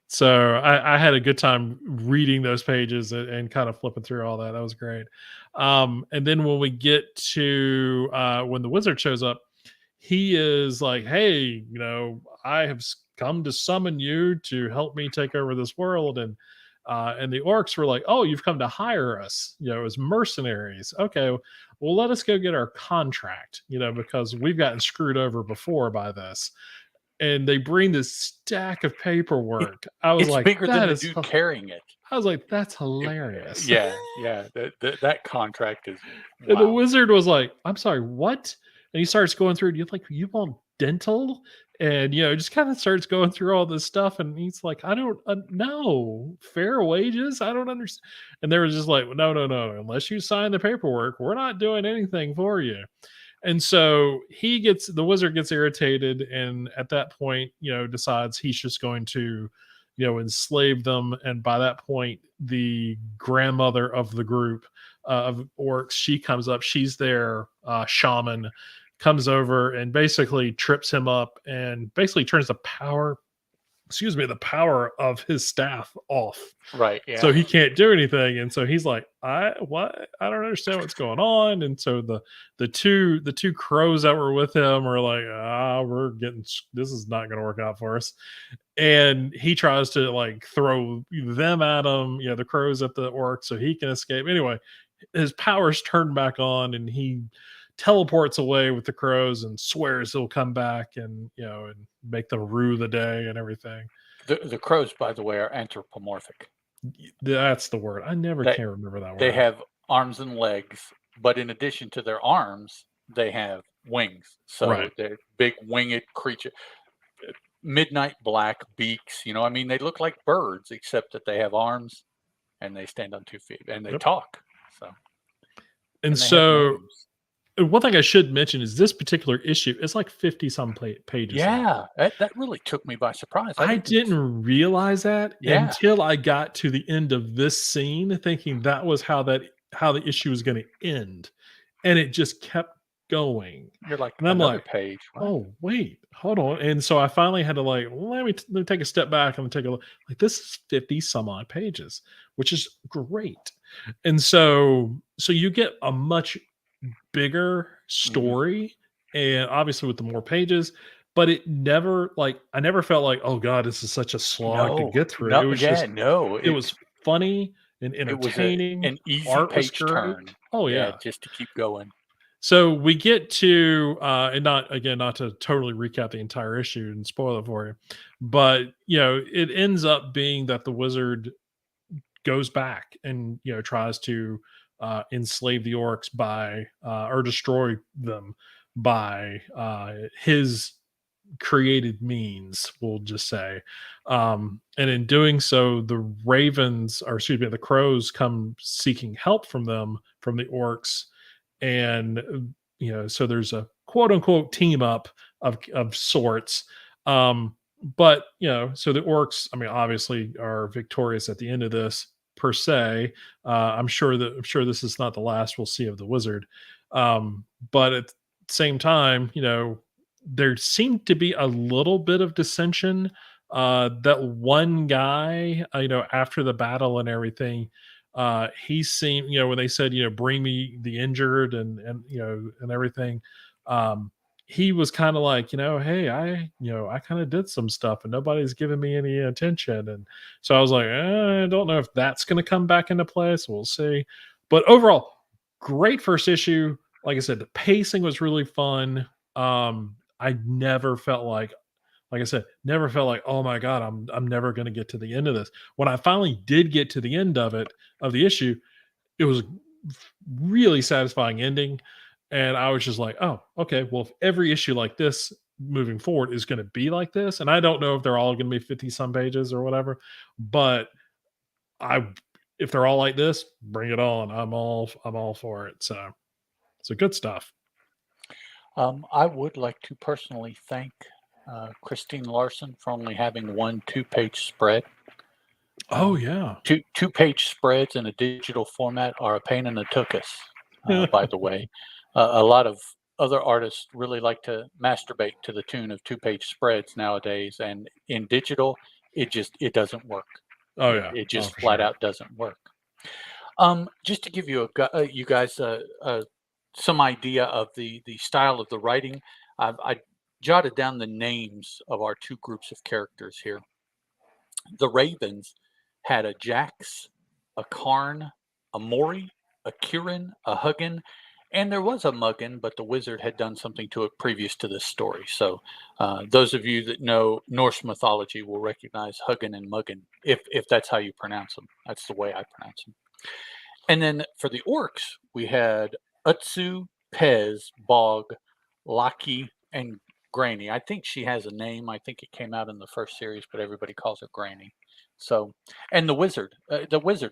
So I had a good time reading those pages and kind of flipping through all that. That was great. And then when we get to when the wizard shows up, he is like, hey, I have come to summon you to help me take over this world. And the orcs were like, oh, you've come to hire us, as mercenaries. Okay, well, let us go get our contract, because we've gotten screwed over before by this. And they bring this stack of paperwork. I was like, bigger than the dude carrying it. I was like, that's hilarious. Yeah. That contract is. Wow. And the wizard was like, I'm sorry, what? And he starts going through. You're like, you want dental? And just kind of starts going through all this stuff. And he's like, I don't know, fair wages. I don't understand. And they were just like, no. Unless you sign the paperwork, we're not doing anything for you. And so the wizard gets irritated, and at that point, decides he's just going to, enslave them. And by that point, the grandmother of the group of orcs, she comes up. She's their shaman, comes over and basically trips him up and basically turns the power of his staff off. Right. Yeah. So he can't do anything. And so he's like, I don't understand what's going on. And so the two crows that were with him are like, this is not going to work out for us. And he tries to throw them at him, the crows at the orc, so he can escape. Anyway, his powers turn back on, and he teleports away with the crows and swears he'll come back and make them rue the day and everything. The crows, by the way, are anthropomorphic. That's the word. I can remember that word. They have arms and legs, but in addition to their arms, they have wings. So they're big winged creature. Midnight black beaks. They look like birds, except that they have arms and they stand on 2 feet and they talk. So And And they have so names. one thing I should mention is this particular issue is like 50 some pages long. Yeah, that really took me by surprise. I I didn't. didn't realize that Yeah, until I got to the end of this scene, thinking that was how the issue was going to end, and it just kept going, you're like and I'm another like, page. What? "Oh wait, hold on," and so I finally had to like let me take a step back and take a look. Like this is 50 some odd pages, which is great, and so you get a much bigger Hmm. story and obviously with the more pages, but it never like I never felt like, oh God, this is such a slog to No, get through. no, It was yeah, just no. it was funny and It was entertaining. an easy Art was page great. turn. Oh Yeah, yeah. just to keep going. So we get to and not again, not to totally recap the entire issue and spoil it for you, but it ends up being that the wizard goes back and tries to enslave the orcs by or destroy them by his created means, we'll just say. And in doing so, the ravens, or excuse me, the crows come seeking help from them, from the orcs. And, so there's a quote unquote team up of sorts. But, so the orcs, I mean, obviously are victorious at the end of this per se. I'm sure this is not the last we'll see of the wizard. But at the same time, there seemed to be a little bit of dissension. That one guy, after the battle and everything, he seemed, when they said, bring me the injured and everything, he was kind of like, hey, I kind of did some stuff and nobody's giving me any attention. And so I was like, I don't know if that's going to come back into play. So we'll see. But overall, great first issue. Like I said, the pacing was really fun. I never felt like I said, never felt like, oh my God, I'm never gonna get to the end of this. When I finally did get to the end of it, of the issue, it was really satisfying ending. And I was just like, oh, okay, well, if every issue like this moving forward is gonna be like this, and I don't know if they're all gonna be 50 some pages or whatever, but I if they're all like this, bring it on. I'm all for it. So good stuff. I would like to personally thank Christine Larson for only having one two-page spread. Oh Um, yeah. two-page spreads in a digital format are a pain in the tuchus, by the way. A lot of other artists really like to masturbate to the tune of two-page spreads nowadays, and in digital, it doesn't work. Oh It, yeah. it Oh just for flat sure. out doesn't work. Just to give you you guys some idea of the style of the writing, I jotted down the names of our two groups of characters here. The Ravens had a Jax, a Karn, a Mori, a Kieran, a Hugin, and there was a Muggin, but the wizard had done something to it previous to this story. So those of you that know Norse mythology will recognize Hugin and Muggin, if that's how you pronounce them. That's the way I pronounce them. And then for the orcs, we had Utsu, Pez, Bog, Laki, and Granny. I think she has a name. I think it came out in the first series, but everybody calls her Granny. So, and the wizard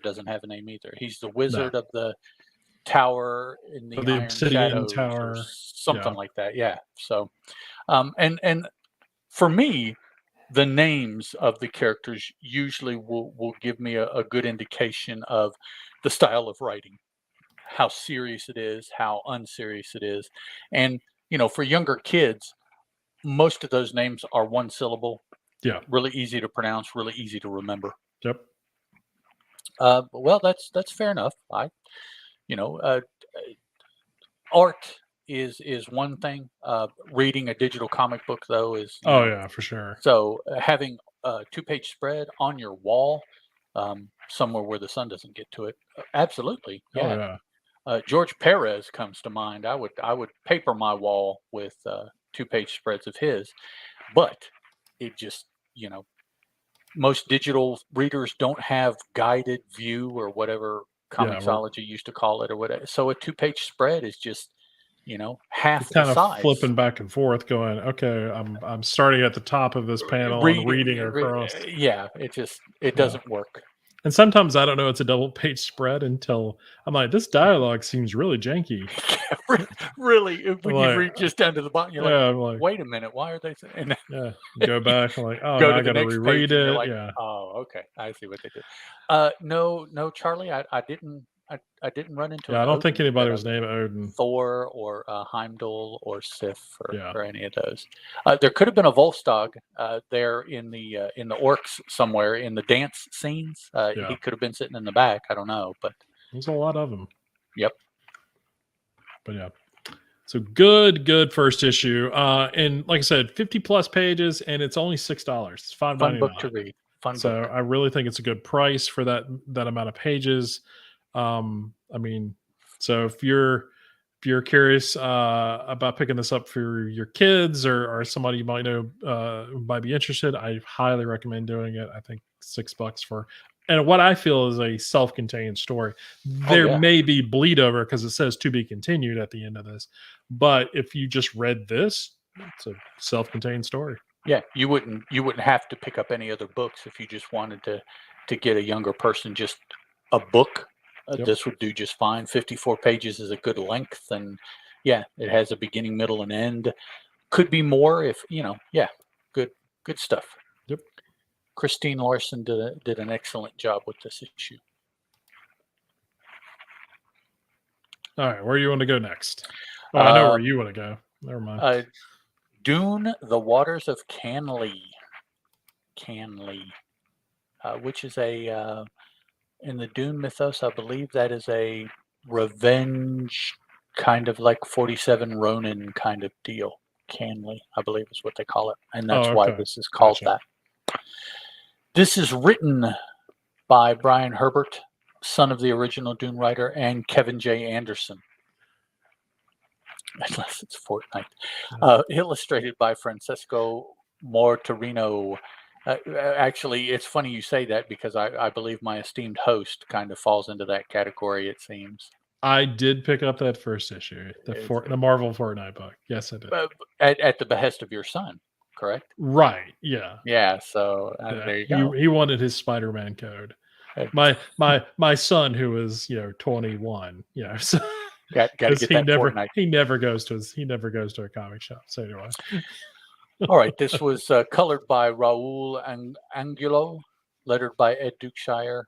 doesn't have a name either. He's the No. wizard of the tower in the The Iron Obsidian Shadows or Tower. something Yeah. like that. Yeah. So, and for me, the names of the characters usually will give me a good indication of the style of writing, how serious it is, how unserious it is. And, for younger kids, most of those names are one syllable, Yeah. really easy to pronounce, really easy to remember. Yep. Well, that's fair enough. You know, uh, art is one thing. Reading a digital comic book, though, is Oh yeah, for sure. so having a two-page spread on your wall, somewhere where the sun doesn't get to it. Absolutely, Oh yeah. yeah. George Perez comes to mind. I would paper my wall with two-page spreads of his, but it just you know most digital readers don't have guided view or whatever Yeah. We're Comixology used to call it or whatever. So a two-page spread is just half the kind of size. flipping back and forth, going, okay, I'm starting at the top of this panel and reading across. Yeah, it Yeah. doesn't work. And sometimes I don't know it's a double page spread until I'm like, this dialogue seems really janky. Really, I'm when you like, read just down to the bottom, you're like, yeah, I'm like, wait a minute, why are they saying? yeah. Go back. I'm like, oh, Go now to I the got to next page reread and you're it. like, Yeah, oh, okay, I see what they did. No, Charlie, I didn't run into yeah. I an don't think Odin that anybody I was named Odin. Thor or Heimdall or Sif Yeah, or any of those. There could have been a Volstagg there in the orcs somewhere in the dance scenes. yeah. He could have been sitting in the back. I don't know, but There's a lot of them. yep. But yeah. So good first issue. And like I said, 50 plus pages, and it's only $6. It's Fun book $5.99. to read. Fun So book. I really think it's a good price for that amount of pages. I mean, so if you're curious about picking this up for your kids or somebody you might know who might be interested, I highly recommend doing it. I think $6 for and what I feel is a self-contained story. Oh There yeah. may be bleed over because it says to be continued at the end of this, but if you just read this, it's a self-contained story. Yeah, you wouldn't have to pick up any other books if you just wanted to get a younger person just a book. Yep. This would do just fine. 54 pages is a good length, and yeah, it has a beginning, middle, and end. Could be more if yeah, good good stuff. Yep. Christine Larson did an excellent job with this issue. All right, where do you want to go next? Oh, I know where Um, you want to go. Never mind. Dune, The Waters of Canley, which is a in the Dune mythos, I believe that is a revenge kind of like 47 Ronin kind of deal. Canley, I believe is what they call it, and Oh, that's why okay. this is called Gotcha. that. This is written by Brian Herbert, son of the original Dune writer, and Kevin J. Anderson, unless it's Fortnite. Illustrated by Francesco Mortorino. Actually, it's funny you say that because I believe my esteemed host kind of falls into that category, it seems. I did pick up that first issue, It's, the Marvel Fortnite book. Yes, I did. at the behest of your son, correct? Right. Yeah. Yeah, so Yeah. there you He go. he wanted his Spider-Man code. Uh, My son who is, 21, so Got to because get that Fortnite. he never goes to a comic shop. So anyway. All right, this was colored by Raul Angulo, lettered by Ed Dukeshire.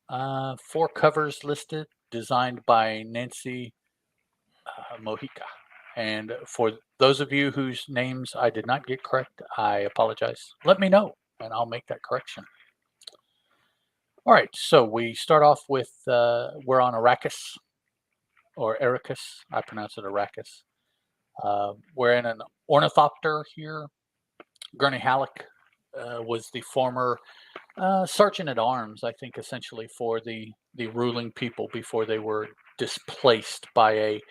4 covers listed, designed by Nancy Mojica. And for those of you whose names I did not get correct, I apologize. Let me know, and I'll make that correction. All right, so we start off with we're on Arrakis, or Ericus. I pronounce it Arrakis. We're in an ornithopter here. Gurney Halleck was the former sergeant at arms, I think, essentially for the ruling people before they were displaced by a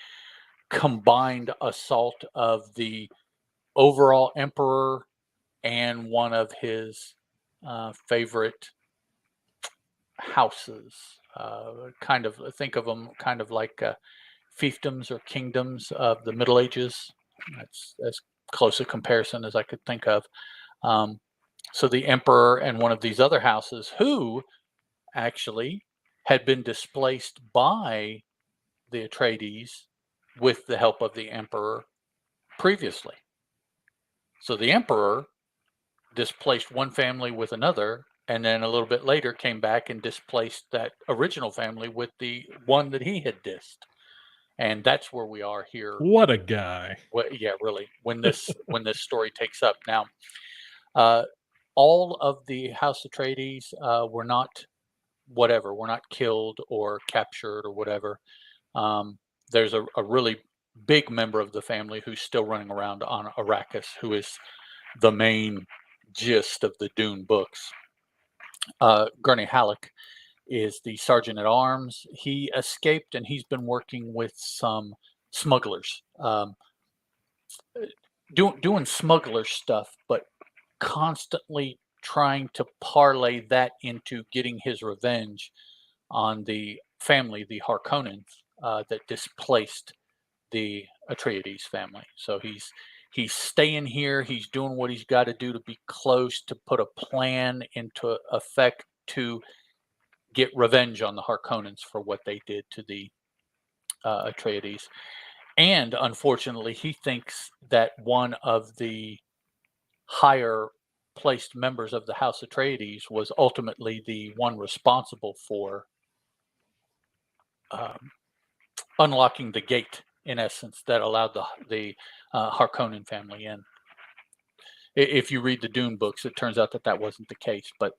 combined assault of the overall emperor and one of his favorite houses. Kind of think of them kind of like fiefdoms or kingdoms of the Middle Ages. That's as close a comparison as I could think of. So the emperor and one of these other houses who actually had been displaced by the Atreides with the help of the emperor previously. So the emperor displaced one family with another, and then a little bit later came back and displaced that original family with the one that he had dissed. And that's where we are here. What a guy. Well, yeah, really. When this story takes up now, all of the House Atreides were not killed or captured or whatever. There's a really big member of the family who's still running around on Arrakis, who is the main gist of the Dune books. Gurney Halleck is the sergeant at arms. He escaped and he's been working with some smugglers, doing smuggler stuff, but constantly trying to parlay that into getting his revenge on the family, the Harkonnens, that displaced the Atreides family. So he's staying here. He's doing what he's got to do to be close, to put a plan into effect to get revenge on the Harkonnens for what they did to the Atreides. And unfortunately, he thinks that one of the higher placed members of the House Atreides was ultimately the one responsible for unlocking the gate, in essence, that allowed the Harkonnen family in. If you read the Dune books, it turns out that that wasn't the case, but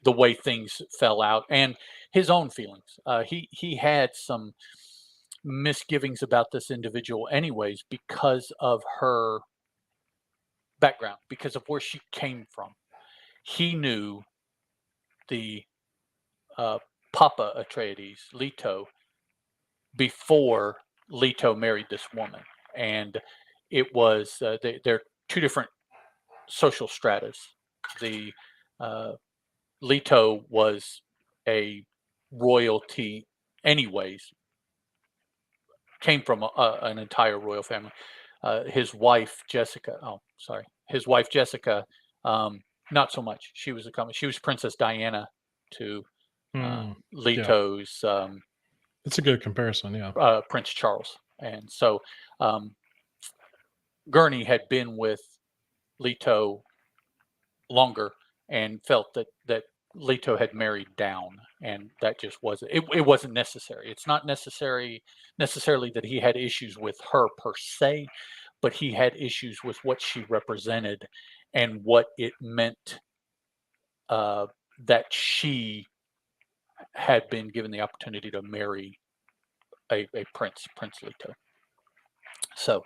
the way things fell out and his own feelings. He had some misgivings about this individual anyways because of her background, because of where she came from. He knew the Papa Atreides, Leto, before Leto married this woman. And it was, they're two different social stratas. The Leto was a royalty anyways, came from an entire royal family. His wife Jessica, not so much. She was she was Princess Diana to Leto's. Yeah. It's a good comparison, yeah. Prince Charles, and so Gurney had been with Leto longer and felt that Leto had married down, and that just wasn't it wasn't necessary. It's not necessarily that he had issues with her per se, but he had issues with what she represented and what it meant that she had been given the opportunity to marry a Prince Leto. So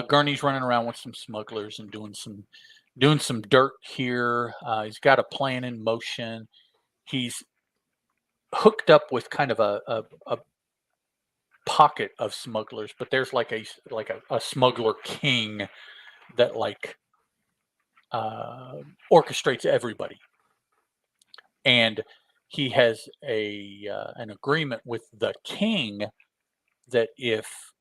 Gurney's running around with some smugglers and doing some dirt here. He's got a plan in motion. He's hooked up with kind of a pocket of smugglers, but there's like a smuggler king that orchestrates everybody, and he has an agreement with the king that if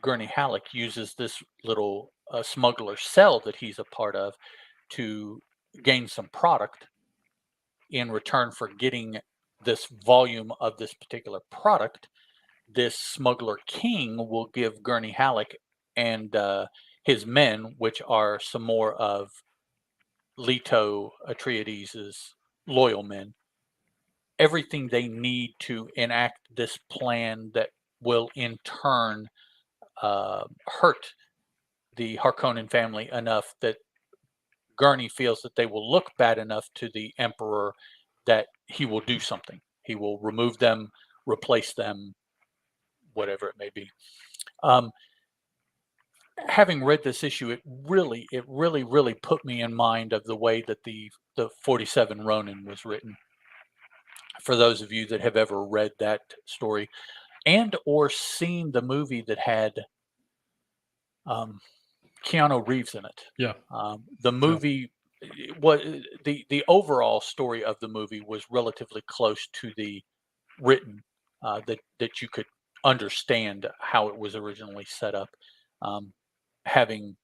Gurney Halleck, uses this little smuggler cell that he's a part of to gain some product in return for getting this volume of this particular product, this smuggler king will give Gurney Halleck and his men, which are some more of Leto Atreides' loyal men, everything they need to enact this plan that will in turn hurt the Harkonnen family enough that Gurney feels that they will look bad enough to the Emperor that he will do something. He will remove them, replace them, whatever it may be. Having read this issue, it really put me in mind of the way that the 47 Ronin was written. For those of you that have ever read that story and or seen the movie that had Keanu Reeves in it. Yeah. The movie was the overall story of the movie was relatively close to the written that you could understand how it was originally set up. Having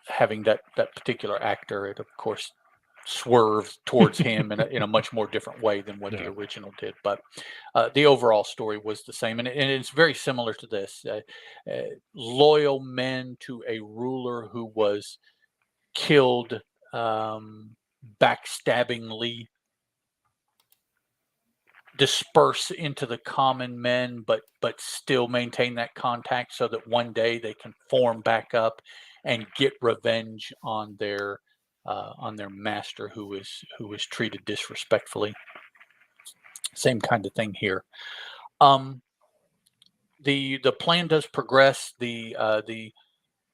that particular actor, it of course swerved towards him in a much more different way than what the original did, but the overall story was the same, and it's very similar to this. Loyal men to a ruler who was killed backstabbingly disperse into the common men, but still maintain that contact so that one day they can form back up and get revenge on their master who was treated disrespectfully. Same kind of thing here. The plan does progress. The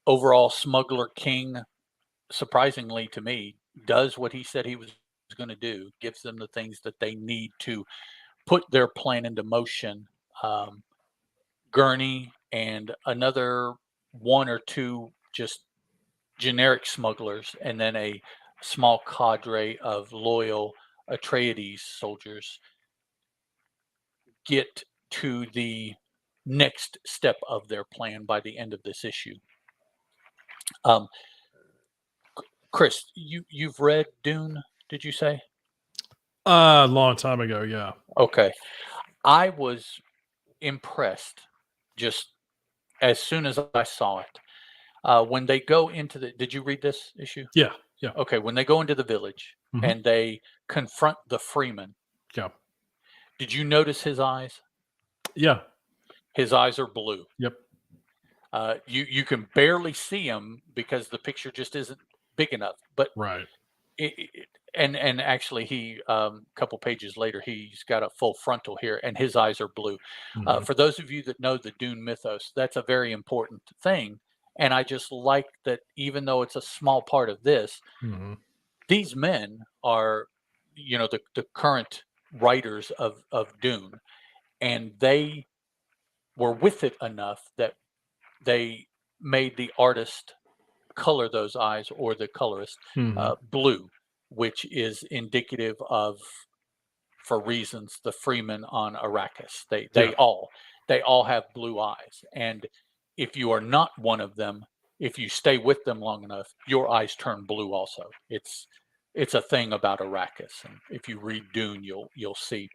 overall smuggler king, surprisingly to me, does what he said he was going to do. Gives them the things that they need to put their plan into motion. Gurney and another one or two just generic smugglers, and then a small cadre of loyal Atreides soldiers get to the next step of their plan by the end of this issue. Chris, you've read Dune, did you say? A long time ago, yeah. Okay. I was impressed just as soon as I saw it. When they go into the, did you read this issue? Yeah, yeah, Okay, when they go into the village mhm, and they confront the freeman, yeah, did you notice his eyes? yeah, His eyes are blue. yep, You can barely see him because the picture just isn't big enough. But right, and actually, he couple pages later, he's got a full frontal here, and his eyes are blue. mhm, For those of you that know the Dune mythos, that's a very important thing. And I just like that, even though it's a small part of this, mhm, these men are, the current writers of Dune, and they were with it enough that they made the artist color those eyes, or the colorist, mhm, blue, which is indicative of, for reasons, the freemen on Arrakis. They yeah, they all they all have blue eyes, and if you are not one of them, if you stay with them long enough, your eyes turn blue also. It's a thing about Arrakis, and if you read Dune, you'll see.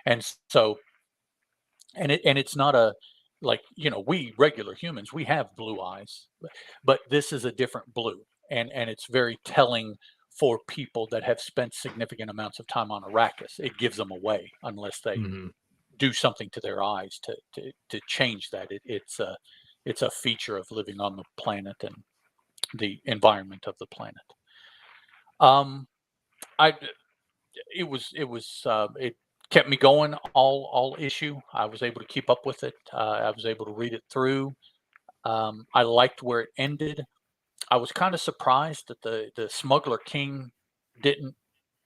And so, and it's not a, like, we regular humans, we have blue eyes, but this is a different blue, and it's very telling for people that have spent significant amounts of time on Arrakis. It gives them away unless they mhm, do something to their eyes to change that. It's a feature of living on the planet and the environment of the planet. Um, I it kept me going all issue. I was able to keep up with it. I was able to read it through. I liked where it ended. I was kind of surprised that the smuggler king didn't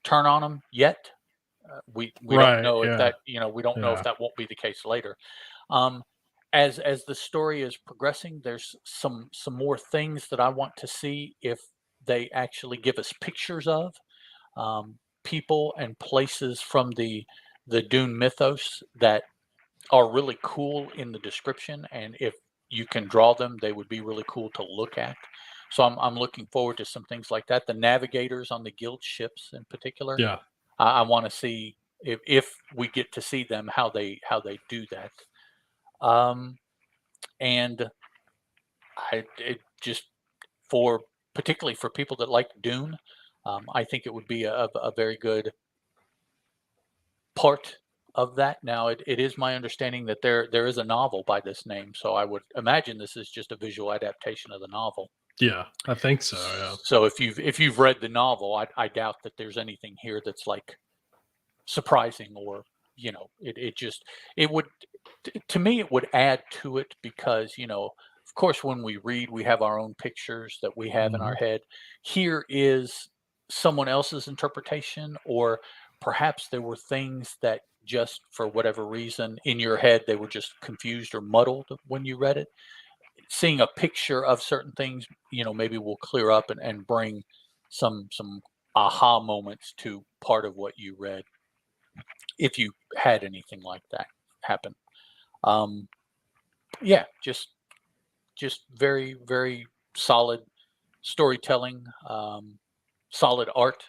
turn on him yet. We don't right, know if yeah, that, we don't know if yeah, that won't be the case later. Um, as the story is progressing, there's some more things that I want to see if they actually give us pictures of, people and places from the Dune mythos that are really cool in the description, and if you can draw them, they would be really cool to look at. So I'm looking forward to some things like that. The navigators on the guild ships, in particular, yeah, I want to see if we get to see them, how they do that. Um, and it just, for particularly for people that like Dune, I think it would be a very good part of that. Now, it is my understanding that there is a novel by this name, so I would imagine this is just a visual adaptation of the novel. yeah, I think so, yeah, So if you've read the novel, I doubt that there's anything here that's like surprising, or it just, it would, to me, it would add to it, because of course, when we read, we have our own pictures that we have in our mhm, head. Here is someone else's interpretation, or perhaps there were things that, just for whatever reason, in your head, they were just confused or muddled when you read it. Seeing a picture of certain things, maybe will clear up, and bring some aha moments to part of what you read, if you had anything like that happen. Um, yeah, just very, very solid storytelling, solid art.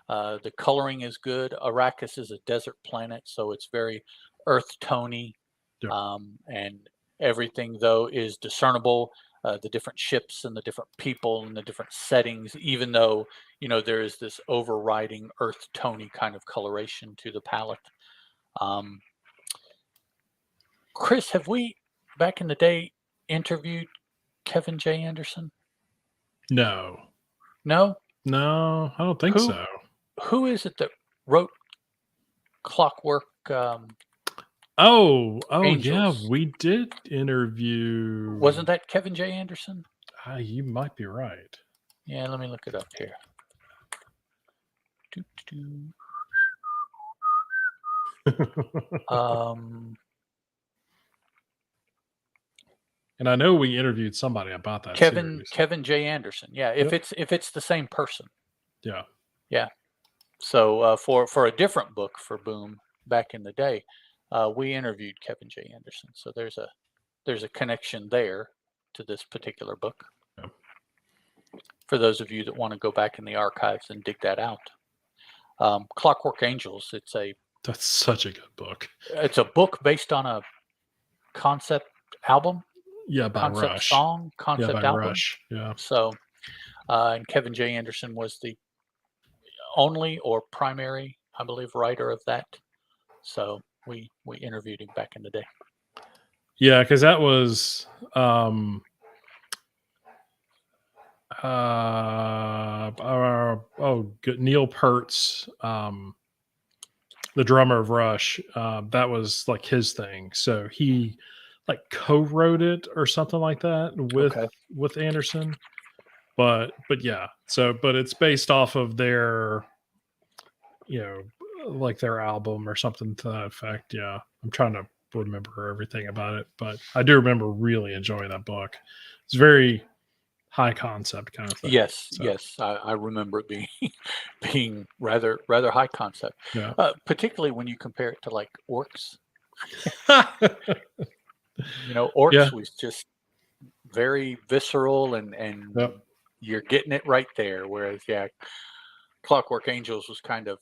The coloring is good. Arrakis is a desert planet, so it's very earth tony, yeah, and everything, though, is discernible. The different ships and the different people and the different settings, even though there is this overriding earth tony kind of coloration to the palette. Um, Chris, have we, back in the day, interviewed Kevin J. Anderson? no, No? no, I don't think Who so. who is it that wrote Clockwork, Oh, yeah, Angels? we did interview. Wasn't that Kevin J. Anderson? You might be right. Yeah, let me look it up here. Doo, doo, doo. And I know we interviewed somebody about that Kevin series. Kevin J. Anderson. Yeah, if Yep. it's the same person. Yeah. Yeah. So, for a different book for Boom back in the day, we interviewed Kevin J. Anderson. So there's a connection there to this particular book, Yeah. for those of you that want to go back in the archives and dig that out. Clockwork Angels. That's such a good book. It's a book based on a concept album, Yeah, by concept Rush. song, Yeah, by concept album. Rush. Yeah. So, and Kevin J. Anderson was the only or primary, I believe, writer of that. So we interviewed him back in the day. Yeah, because that was good. Neil Peart's, the drummer of Rush. That was like his thing. So he like co-wrote it or something like that Okay. with Anderson. But yeah. So but it's based off of their, you know, like their album or something to that effect. Yeah. I'm trying to remember everything about it, but I do remember really enjoying that book. It's very high concept kind of thing. Yes, So, yes, I remember it being being rather high concept, yeah. particularly when you compare it to like Orcs. Yeah. Orcs was just very visceral and Yep. you're getting it right there. Whereas, yeah, Clockwork Angels was kind of,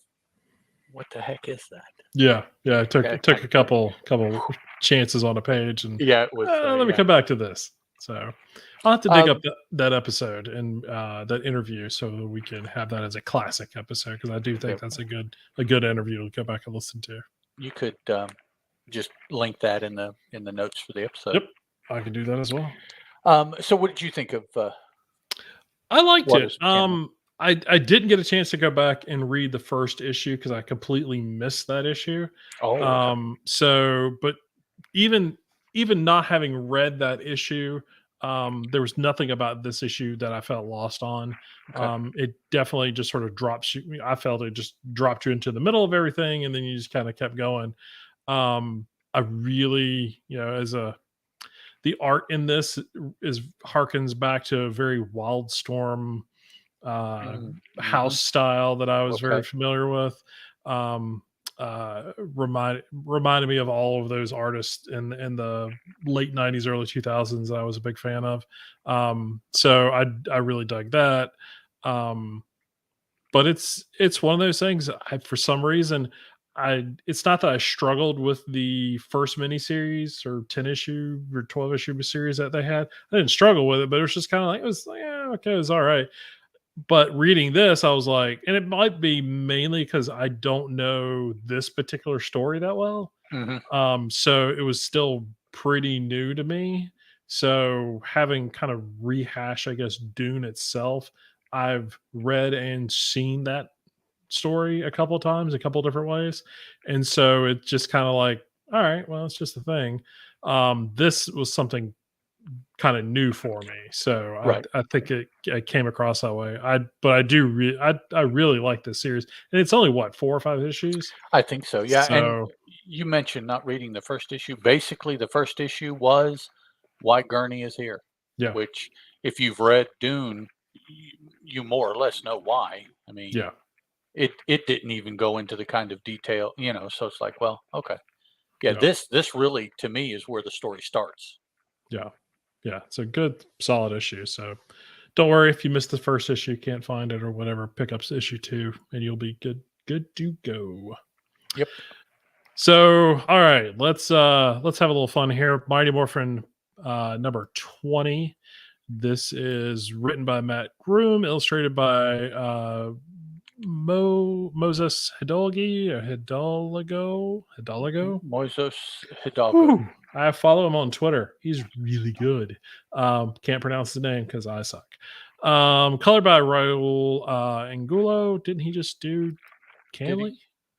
what the heck is that? Yeah. Yeah. It took Yeah, it took kind a of, couple chances on a page and yeah, it was, let me yeah. come back to this. So I'll have to dig up Um, that episode and that interview so that we can have that as a classic episode because I do yeah, think that's a good interview to go back and listen to. you could just link that in the notes for the episode. Yep, I can do that as well. So what did you think of I liked What it. is Mechanical? I didn't get a chance to go back and read the first issue because I completely missed that issue. Oh, okay. So but even not having read that issue, there was nothing about this issue that I felt lost on. Okay. It definitely just sort of drops you. I felt it just dropped you into the middle of everything, and then you just kind of kept going. I really, as the art in this is harkens back to a very Wildstorm uh, Mm-hmm. house style that I was very Okay. familiar with. Um, reminded me of all of those artists in the late '90s, early 2000s. I was a big fan of. So I really dug that. Um, but it's one of those things. For some reason, it's not that I struggled with the first miniseries or 10 issue or 12 issue series that they had. I didn't struggle with it, but it was just kind of like it was like, yeah, okay, it was all right. But reading this, I was like, and it might be mainly because I don't know this particular story that well. Mm-hmm. So it was still pretty new to me. So having kind of rehash, I guess, Dune itself, I've read and seen that story a couple of times, a couple of different ways. And so it's just kind of like, all right, well, it's just a thing. This was something kind of new for me. So Right. I think it came across that way. But I do I really like this series, and it's only what 4 or 5 issues. I think so. Yeah. And So you mentioned not reading the first issue. Basically, the first issue was why Gurney is here, yeah, which, if you've read Dune, you more or less know why. I mean, yeah, it didn't even go into the kind of detail, so it's like, well, okay. Yeah, yeah, this really, to me, is where the story starts. yeah, yeah. It's a good solid issue. So don't worry if you missed the first issue, can't find it or whatever. Pick up issue 2, and you'll be good to go. Yep. So, all right, let's have a little fun here. Mighty Morphin number 20. This is written by Matt Groom, illustrated by Moses Hidalgo or Hidalgo. Moises Hidalgo. Whew. I follow him on Twitter. He's really good. Can't pronounce the name because I suck. Colored by Raul Angulo. Didn't he just do Did he? Canley?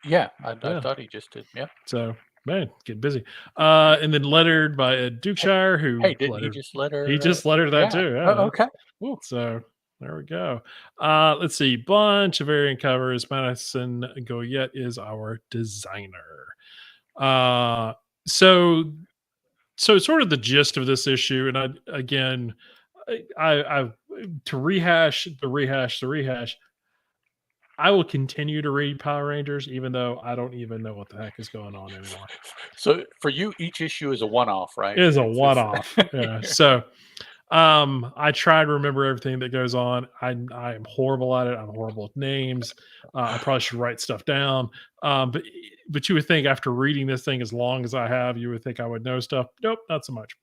Yeah, I Yeah. thought he just did. Yeah. So man, get busy. And then lettered by Ed Dukeshire, who Hey, didn't he just let her? he just lettered that Yeah. too. Yeah, Oh, okay. Ooh. so there we go. Let's see. Bunch of variant covers. Madison Goyette is our designer. So sort of the gist of this issue, and I to rehash the rehash. I will continue to read Power Rangers, even though I don't even know what the heck is going on anymore. So for you, each issue is a one-off, right? It is a It's one-off. Yeah. So I try to remember everything that goes on. I am horrible at it. I'm horrible with names. I probably should write stuff down. But you would think after reading this thing as long as I have, you would think I would know stuff. Nope, not so much.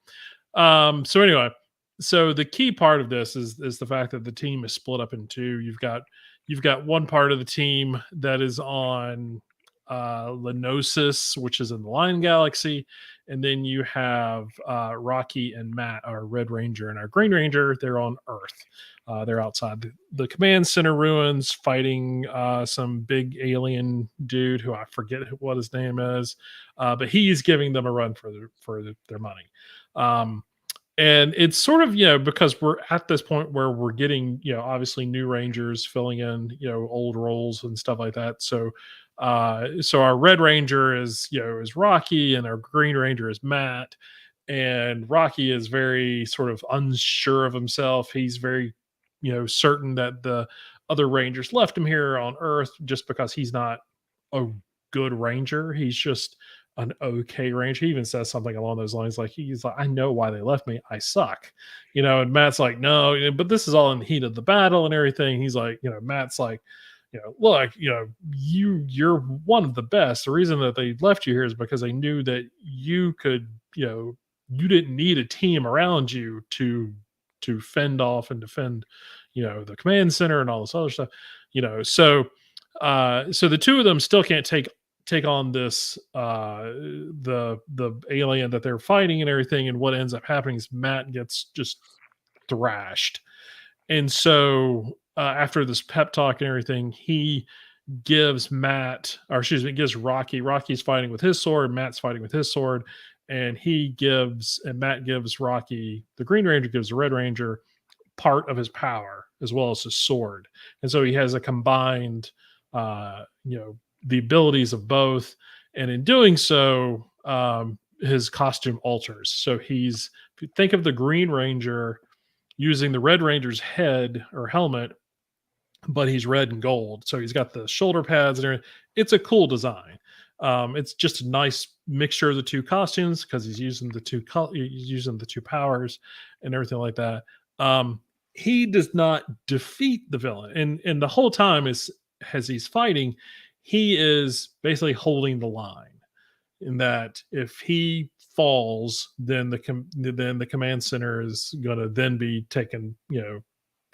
So anyway, so the key part of this is the fact that the team is split up in two. You've got one part of the team that is on Lenosis, which is in the Lion Galaxy, and then you have Rocky and Matt, our Red Ranger, and our Green Ranger. They're on Earth. They're outside the command center ruins, fighting some big alien dude who I forget what his name is, but he's giving them a run for their money. Um, and it's sort of, because we're at this point where we're getting, obviously new rangers filling in, old roles and stuff like that. So our Red Ranger is Rocky, and our Green Ranger is Matt. And Rocky is very sort of unsure of himself. He's very, certain that the other Rangers left him here on Earth just because he's not a good Ranger. He's just an okay Ranger. He even says something along those lines, like he's like, I know why they left me. I suck. And Matt's like, no, but this is all in the heat of the battle and everything. He's like, Matt's like, look, you're one of the best. The reason that they left you here is because they knew that you could, you didn't need a team around you to fend off and defend, the command center and all this other stuff, so the two of them still can't take on this the alien that they're fighting and everything. And what ends up happening is Matt gets just thrashed. And so after this pep talk and everything, he gives Matt, or excuse me, gives Rocky. Rocky's fighting with his sword, Matt's fighting with his sword, and Matt gives Rocky, the Green Ranger gives the Red Ranger part of his power as well as his sword. And so he has a combined, the abilities of both. And in doing so, his costume alters. So if you think of the Green Ranger using the Red Ranger's head or helmet, but he's red and gold. So he's got the shoulder pads and everything. It's a cool design. It's just a nice mixture of the two costumes because he's using the two powers and everything like that. He does not defeat the villain, and the whole time as he's fighting, he is basically holding the line. In that, if he falls, then the command center is going to then be taken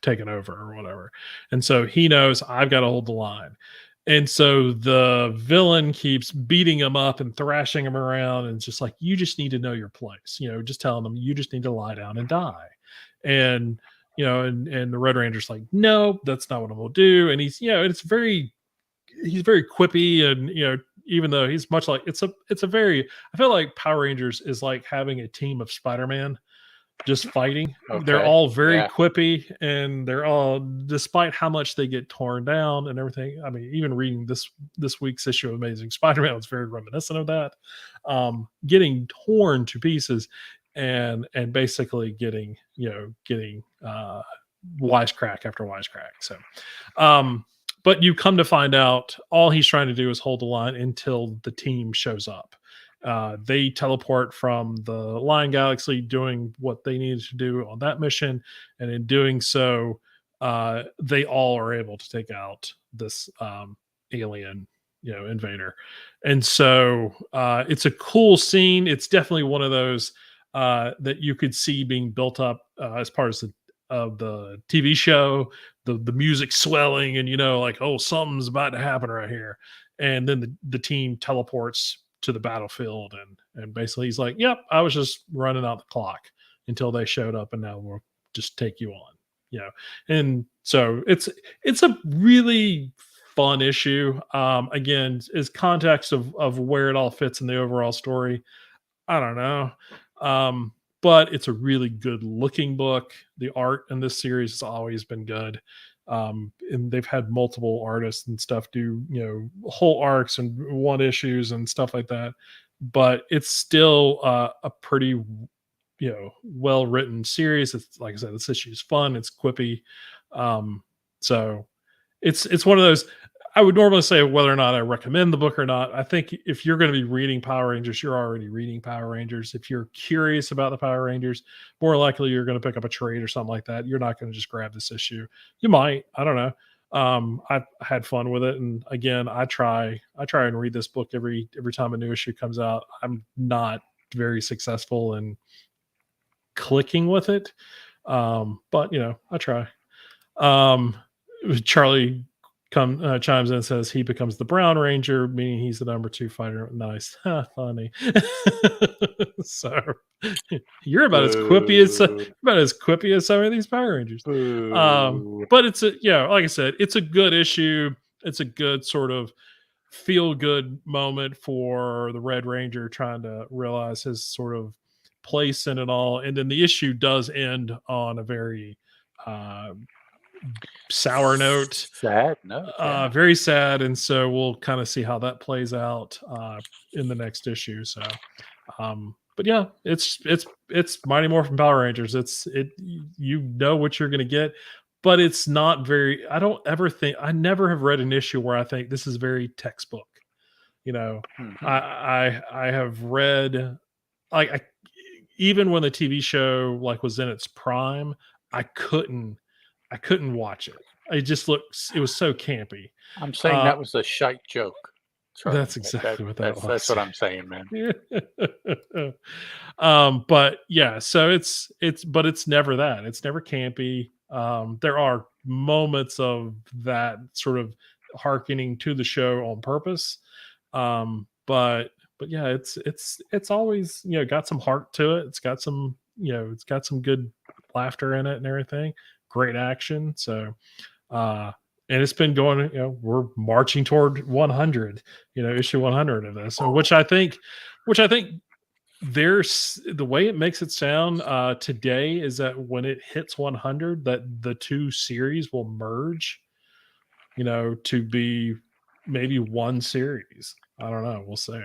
over or whatever. And so he knows I've got to hold the line. And so the villain keeps beating him up and thrashing him around. And it's just like, you just need to know your place, just telling them you just need to lie down and die. And, and the Red Ranger's like, no, that's not what I'm going to do. And he's very quippy. And, even though he's much like, I feel like Power Rangers is like having a team of Spider-Man just fighting. Okay. They're all very quippy, and they're all, despite how much they get torn down and everything. I mean, even reading this week's issue of Amazing Spider-Man was very reminiscent of that. Getting torn to pieces and basically getting wisecrack after wisecrack. So, but you come to find out all he's trying to do is hold the line until the team shows up. They teleport from the Lion Galaxy doing what they needed to do on that mission. And in doing so, they all are able to take out this alien, invader. And so it's a cool scene. It's definitely one of those that you could see being built up as part of the TV show, the music swelling and, like, oh, something's about to happen right here. And then the team teleports to the battlefield, and basically he's like, yep, I was just running out the clock until they showed up, and now we'll just take you on, and so it's a really fun issue. Again, is context of where it all fits in the overall story, I don't know, but it's a really good looking book. The art in this series has always been good. And they've had multiple artists and stuff do, whole arcs and one issues and stuff like that. But it's still a pretty, well written series. It's, like I said, this issue is fun. It's quippy. So it's one of those. I would normally say whether or not I recommend the book or not. I think if you're going to be reading Power Rangers, you're already reading Power Rangers. If you're curious about the Power Rangers, more likely you're going to pick up a trade or something like that. You're not going to just grab this issue. You might, I don't know. I've had fun with it, and again, I try and read this book every time a new issue comes out. I'm not very successful in clicking with it, but I try. Charlie chimes in and says he becomes the Brown Ranger, meaning he's the number 2 fighter. Nice. Funny. So you're about as quippy as some of these Power Rangers. But it's like I said, it's a good issue. It's a good sort of feel good moment for the Red Ranger trying to realize his sort of place in it all. And then the issue does end on a very sour note, sad note, very sad, and so we'll kind of see how that plays out in the next issue. So but yeah, it's Mighty Morphin Power Rangers. You know what you're going to get, but it's not very. I never have read an issue where I think this is very textbook. Mm-hmm. I have read, like, even when the TV show was in its prime, I couldn't watch it. It was so campy. I'm saying that was a shite joke. That's exactly what that was. That's what I'm saying, man. But yeah, so but it's never that. It's never campy. There are moments of that sort of hearkening to the show on purpose. But yeah, it's always, got some heart to it. It's got some, it's got some good laughter in it and everything. Great action. So and it's been going, we're marching toward 100, issue 100 of this. So which I think there's the way it makes it sound today is that when it hits 100, that the two series will merge, to be maybe one series. I don't know. We'll see.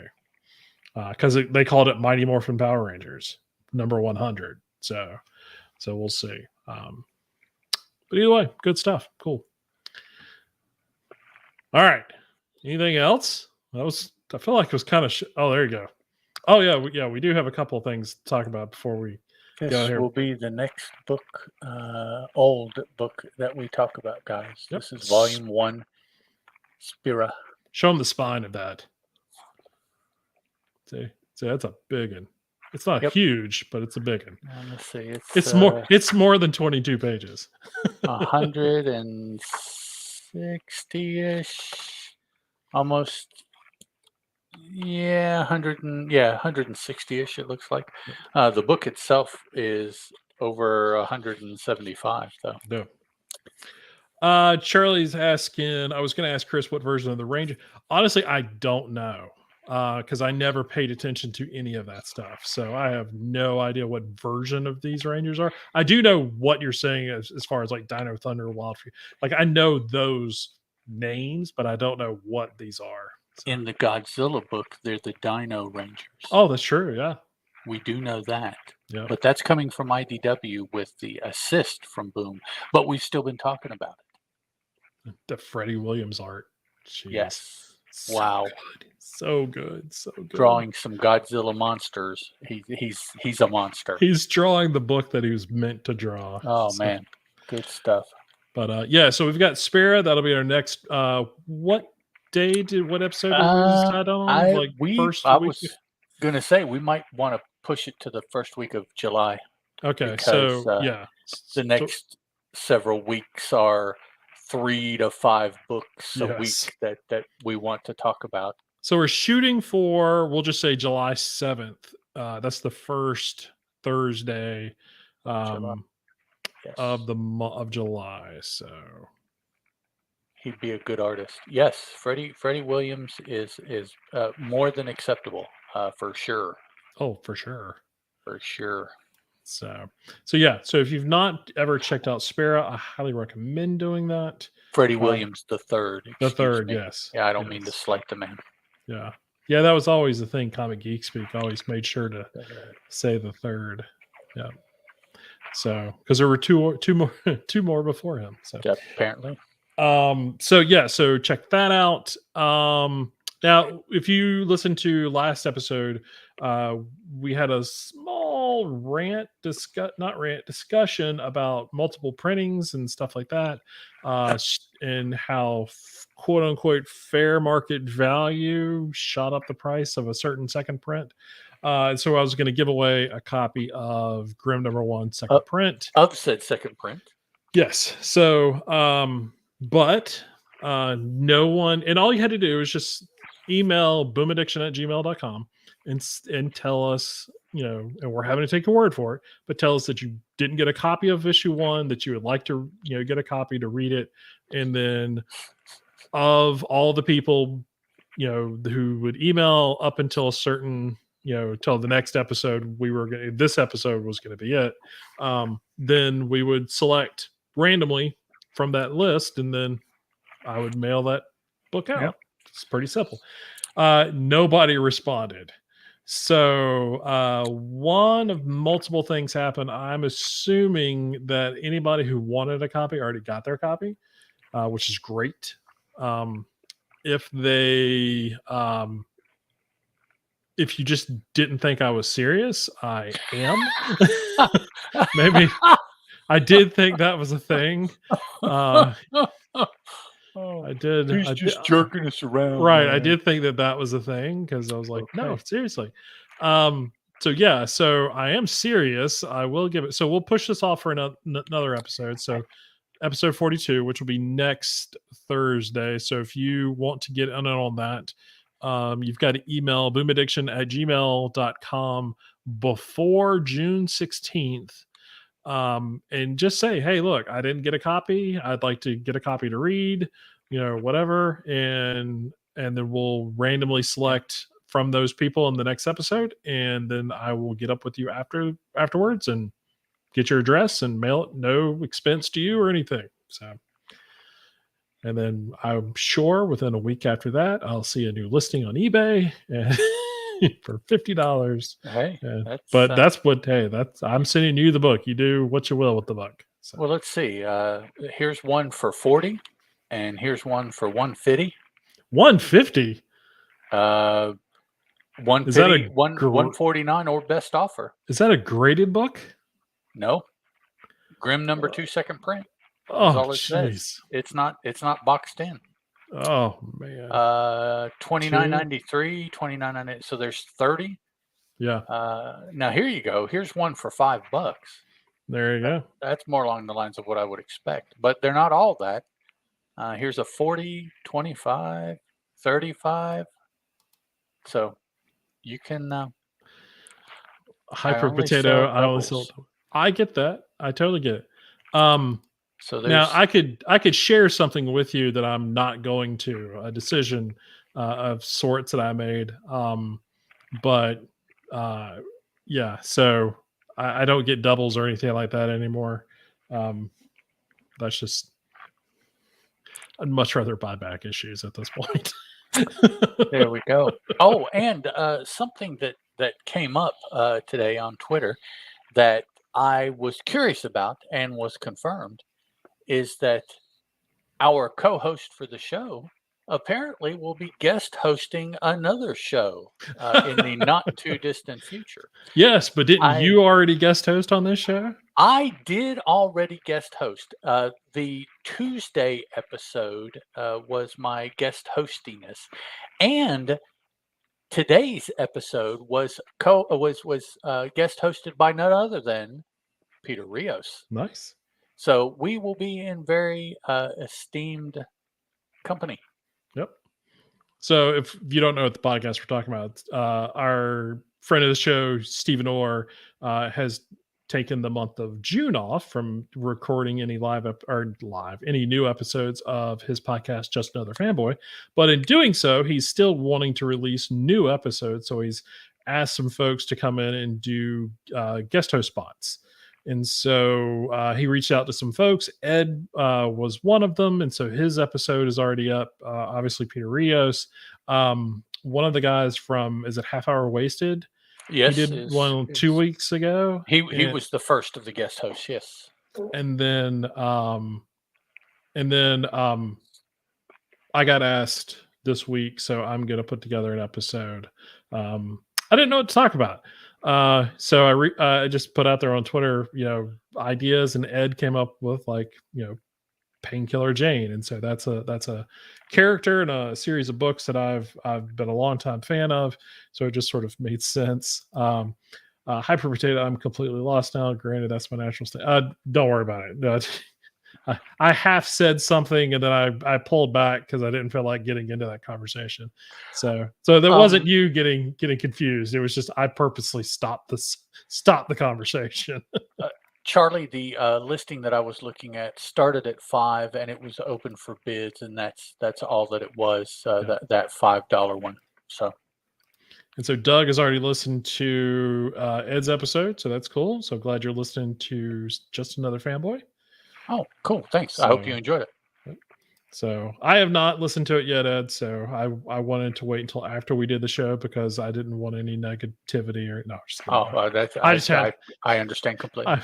Because they called it Mighty Morphin Power Rangers number 100. So we'll see. But either way, good stuff. Cool. All right. Anything else? I feel like it was kind of. Oh, there you go. Oh yeah, we do have a couple of things to talk about before we this go here. Will be the next book, old book that we talk about, guys. Yep. This is Volume 1, Spira. Show them the spine of that. See, that's a big one. It's not huge, but it's a big one. Let's see. It's more than 22 pages. 160-ish, almost. Yeah, 160-ish. It looks like. The book itself is over 175, though. No. Charlie's asking. I was going to ask Chris what version of the Ranger. Honestly, I don't know. Because I never paid attention to any of that stuff. So I have no idea what version of these Rangers are. I do know what you're saying as far as like Dino Thunder, Wildfire. Like I know those names, but I don't know what these are. So. In the Godzilla book, they're the Dino Rangers. Oh, that's true. Yeah. We do know that. Yeah. But that's coming from IDW with the assist from Boom. But we've still been talking about it. The Freddie Williams art. Jeez. Yes. Wow. So good. Drawing some Godzilla monsters. He's a monster. He's drawing the book that he was meant to draw. Oh man. Good stuff. But so we've got Spira. That'll be our next what episode did we decide on? I was gonna say we might want to push it to the first week of July. Okay. Because, yeah. The next several weeks are 3 to 5 books a week that we want to talk about. So we're shooting for, we'll just say July 7th. That's the first Thursday of July. So he'd be a good artist. Yes, Freddie Williams is more than acceptable for sure. Oh, for sure. For sure. So yeah. So if you've not ever checked out Spira, I highly recommend doing that. Freddie Williams the third. The third, yes. Yeah, I don't mean to slight the man. Yeah. Yeah, that was always the thing. Comic Geek Speak always made sure to say the third. Yeah. So because there were two more before him. So yeah, apparently. So check that out. Now if you listen to last episode, we had a small discussion about multiple printings and stuff like that, and how quote unquote fair market value shot up the price of a certain second print. So I was going to give away a copy of Grim #1 second print. Of said second print. Yes. So, but no one, and all you had to do was just email boomaddiction@gmail.com and tell us, and we're having to take your word for it, but tell us that you didn't get a copy of issue 1, that you would like to, get a copy to read it. And then of all the people, who would email up until a certain, till the next episode, this episode was going to be it. Then we would select randomly from that list, and then I would mail that book out. Yep. It's pretty simple. Nobody responded. So one of multiple things happened. I'm assuming that anybody who wanted a copy already got their copy, which is great. If they if you just didn't think I was serious, I am. Maybe I did think that was a thing. I did. He's just jerking us around. Right. Man. I did think that was a thing because I was like, no, seriously. So I am serious. I will give it. So we'll push this off for another episode. So episode 42, which will be next Thursday. So if you want to get in on that, you've got to email boomaddiction@gmail.com before June 16th. And just say, hey, look, I didn't get a copy. I'd like to get a copy to read, whatever. And then we'll randomly select from those people in the next episode. And then I will get up with you afterwards and get your address and mail it, no expense to you or anything. So, and then I'm sure within a week after that, I'll see a new listing on eBay and for $50. Hey, I'm sending you the book. You do what you will with the book. So. Well, let's see. Here's one for $40, and here's one for $150. $150. $150, $149 or best offer. Is that a graded book? No. Grim #2 second print. Oh, all it says. It's not boxed in. Oh man. $29.93, $29.98. So there's 30. Yeah. Now here you go. Here's one for $5. There you go. That's more along the lines of what I would expect, but they're not all that. Here's a 40, 25, 35. So you can hyper potato. I get that. I totally get it. So now I could share something with you that I'm not going to, a decision of sorts that I made. Yeah, so I don't get doubles or anything like that anymore. That's just, I'd much rather buy back issues at this point. There we go. Oh, and something that came up today on Twitter that I was curious about and was confirmed is that our co-host for the show apparently will be guest hosting another show in the not too distant future. Yes, but didn't you already guest host on this show? I did already guest host. The Tuesday episode was my guest hostiness, and today's episode was guest hosted by none other than Peter Rios. Nice. So we will be in very esteemed company. Yep. So if you don't know what the podcast we're talking about, our friend of the show, Stephen Orr, has taken the month of June off from recording any any new episodes of his podcast, Just Another Fanboy. But in doing so, he's still wanting to release new episodes. So he's asked some folks to come in and do guest host spots. And so he reached out to some folks. Ed was one of them. And so his episode is already up. Obviously, Peter Rios. One of the guys from, is it Half Hour Wasted? Yes. He did one 2 weeks ago. He was the first of the guest hosts, yes. And then And then I got asked this week, so I'm going to put together an episode. I didn't know what to talk about. So I just put out there on Twitter, ideas, and Ed came up with Painkiller Jane, and so that's a character in a series of books that I've been a long time fan of. So it just sort of made sense. Hyper Potato, I'm completely lost now. Granted, that's my natural state. Don't worry about it. No, I half said something and then I pulled back because I didn't feel like getting into that conversation. So that wasn't you getting confused. It was just I purposely stopped the conversation. Charlie, the listing that I was looking at started at 5, and it was open for bids, and that's all that it was. That $5 one. So. And so Doug has already listened to Ed's episode, so that's cool. So glad you're listening to Just Another Fanboy. Oh, cool. Thanks. I hope you enjoyed it. So I have not listened to it yet, Ed. So I wanted to wait until after we did the show because I didn't want any negativity or no. I understand completely.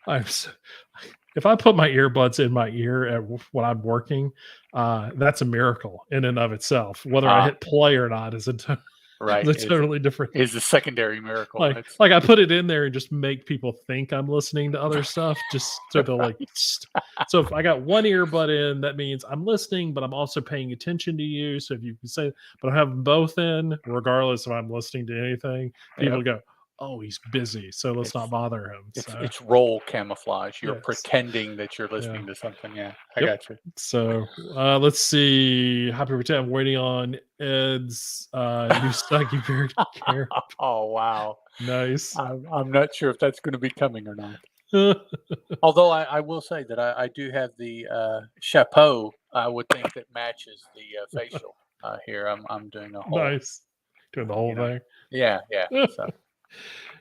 If I put my earbuds in my ear when I'm working, that's a miracle in and of itself. Whether I hit play or not is right. It's totally different. Is a secondary miracle. Like I put it in there and just make people think I'm listening to other stuff, just so they'll So if I got one earbud in, that means I'm listening, but I'm also paying attention to you. So if you can say, but I have them both in, regardless if I'm listening to anything, people go, "Oh, he's busy, so let's not bother him." It's role camouflage. You're pretending that you're listening to something. Yeah, I got you. So let's see. Happy Birthday. I'm waiting on Ed's new Snuggy Bear care. Oh, wow. Nice. I'm not sure if that's going to be coming or not. Although I will say that I do have the chapeau, I would think, that matches the facial here. I'm doing a whole. Nice. Doing the whole thing. Yeah. So.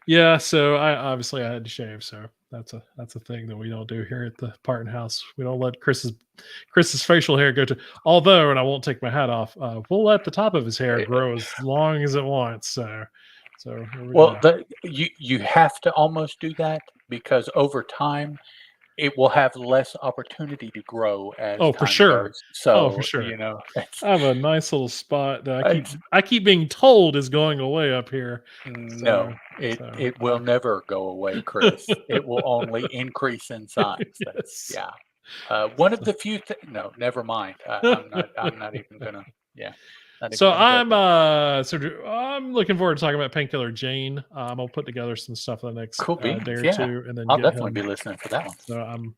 Yeah, so I had to shave, so that's a thing that we don't do here at the Parton House. We don't let Chris's facial hair go to. Although, and I won't take my hat off, we'll let the top of his hair grow as long as it wants. So you have to almost do that because over time it will have less opportunity to grow as for sure. goes. So for sure. I have a nice little spot that I keep being told is going away up here. No, it will never go away, Chris. It will only increase in size. Yes. One of the few no, never mind. I'm not even gonna. Yeah. So I'm looking forward to talking about Painkiller Jane. I'm gonna put together some stuff in the next day or two, and then I'll definitely be listening for that one.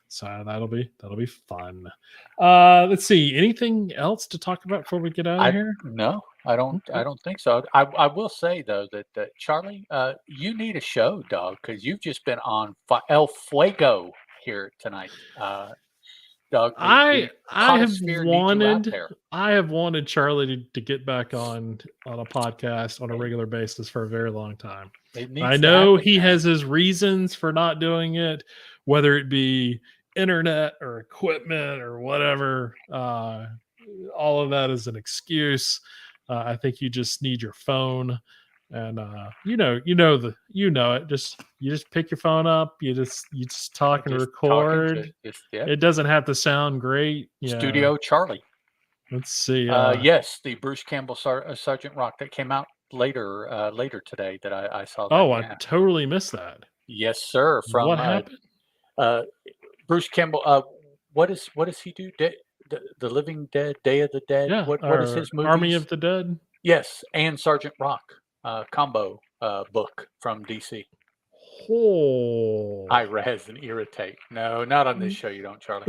So that'll be fun. Let's see. Anything else to talk about before we get out of here? No, I don't. I don't think so. I will say though that Charlie, you need a show, dog, because you've just been on El Fuego here tonight. Doug, I have wanted Charlie to get back on a podcast on a regular basis for a very long time. I know he has his reasons for not doing it, whether it be internet or equipment or whatever. All of that is an excuse. I think you just need your phone. And you know it. You just pick your phone up. You just talk and record. It doesn't have to sound great. Studio Charlie. Let's see. Yes, the Bruce Campbell Sergeant Rock that came out later today that I saw. I totally missed that. Yes, sir. From what happened? Bruce Campbell. What does he do? The Living Dead, Day of the Dead. Yeah. What is his movie? Army of the Dead. Yes, and Sergeant Rock. Combo book from DC. Oh. I res and irritate. No, not on this show. You don't, Charlie.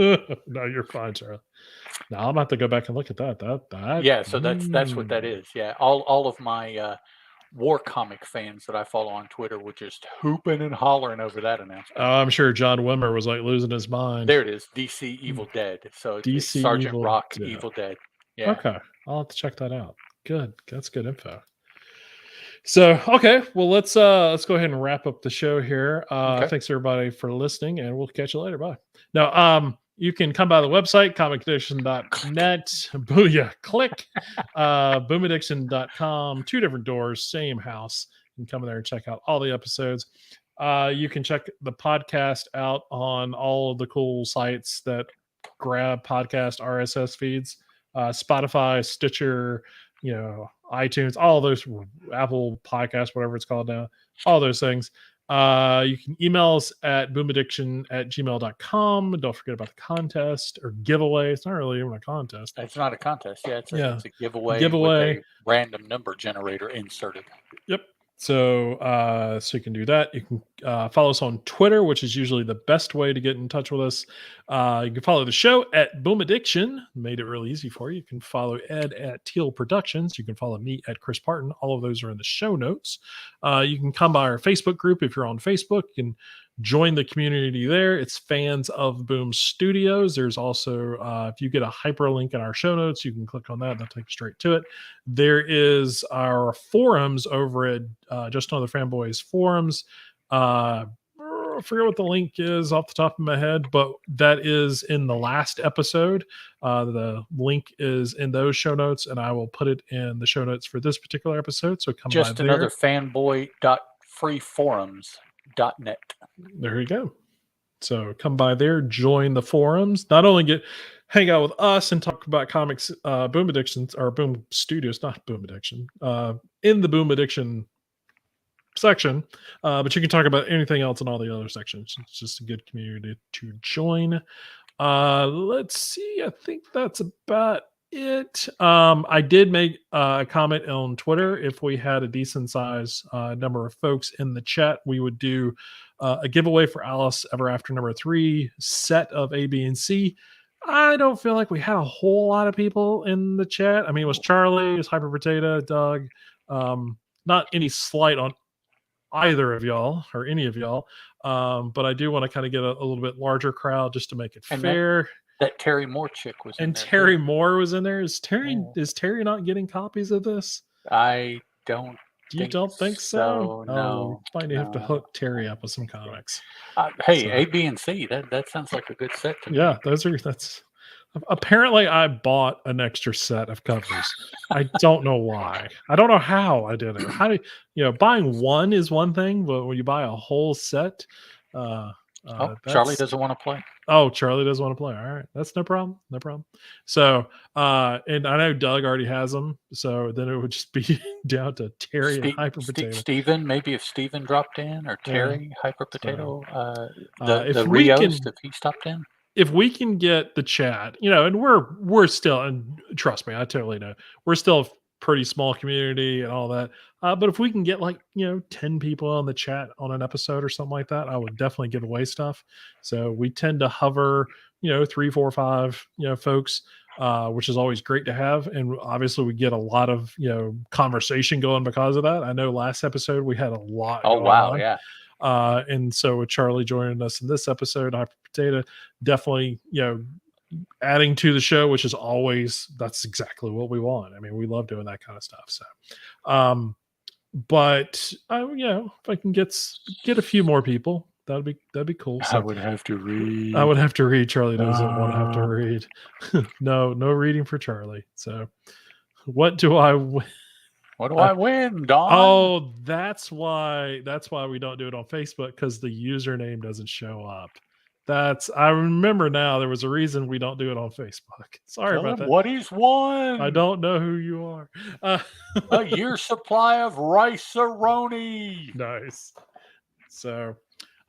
No, you're fine, Charlie. Now I'm about to go back and look at that. So that's what that is. Yeah, all of my war comic fans that I follow on Twitter were just hooping and hollering over that announcement. I'm sure John Wimmer was like losing his mind. There it is, DC Evil Dead. So it's Sergeant Rock Evil Dead. Yeah. Okay, I'll have to check that out. Good, that's good info. So, okay, well, let's go ahead and wrap up the show here. Thanks everybody for listening, and we'll catch you later. Bye. Now, you can come by the website, comicaddiction.net. Booyah, click. Boomaddiction.com. 2 different doors, same house. You can come in there and check out all the episodes. You can check the podcast out on all of the cool sites that grab podcast RSS feeds, Spotify, Stitcher, iTunes, all those, Apple Podcasts, whatever it's called now, all those things. You can email us at boomaddiction@gmail.com. Don't forget about the contest or giveaway. It's not really even a contest. It's not a contest. Yeah, it's a giveaway, Giveaway with a random number generator inserted. Yep. So you can do that. You can follow us on Twitter, which is usually the best way to get in touch with us. You can follow the show at Boom Addiction. Made it really easy for you. You can follow Ed at Teal Productions. You can follow me at Chris Parton. All of those are in the show notes. You can come by our Facebook group if you're on Facebook. You can join the community there. It's Fans of Boom Studios. There's also, if you get a hyperlink in our show notes, you can click on that. That'll take you straight to it. There is our forums over at Just Another Fanboys forums. I forget what the link is off the top of my head, but that is in the last episode. The link is in those show notes, and I will put it in the show notes for this particular episode. So come Just by Another there. fanboy.freeforums.net. There you go. So come by there, join the forums. Not only hang out with us and talk about comics, Boom Addictions or Boom Studios, not Boom Addiction, in the Boom Addiction section, but you can talk about anything else in all the other sections. It's just a good community to join. Let's see. I think that's about it. I did make a comment on Twitter. If we had a decent size number of folks in the chat, we would do a giveaway for Alice Ever After #3 set of A, B, and C. I don't feel like we had a whole lot of people in the chat. I mean, it was Charlie, it was Hyper Potato, Doug. Not any slight on either of y'all or any of y'all, but I do want to kind of get a little bit larger crowd just to make it fair. That Terry Moore chick was in and there. And Terry Moore was in there. Is Terry not getting copies of this? I don't. You don't think so? No. We might have to hook Terry up with some comics. Hey, A, B, and C. That sounds like a good set to me. Yeah, that's. Apparently, I bought an extra set of covers. I don't know why. I don't know how I did it. How do buying one is one thing, but when you buy a whole set, Charlie doesn't want to play. Oh, Charlie doesn't want to play. All right, that's no problem. No problem. So, and I know Doug already has them, so then it would just be down to Terry and Hyper Potato. Steven, maybe if Steven dropped in, or Terry, Hyper Potato, if Rios, if he stopped in. If we can get the chat, and we're still, and trust me, I totally know, we're still a pretty small community and all that. But if we can get 10 people on the chat on an episode or something like that, I would definitely give away stuff. So we tend to hover, 3, 4, 5, folks, which is always great to have. And obviously we get a lot of, conversation going because of that. I know last episode we had a lot. Oh, wow. On. Yeah. And so with Charlie joining us in this episode, Hyper Potato, definitely, adding to the show, which is always, that's exactly what we want. I mean, we love doing that kind of stuff. So, but if I can get a few more people, that'd be cool. So I would have to read. Charlie doesn't want to have to read. No reading for Charlie. So what do I win? What do I win, Don? Oh, that's why we don't do it on Facebook, because the username doesn't show up. I remember now, there was a reason we don't do it on Facebook. Sorry about that. What he's won. I don't know who you are. A year's supply of rice-a-roni. Nice. So,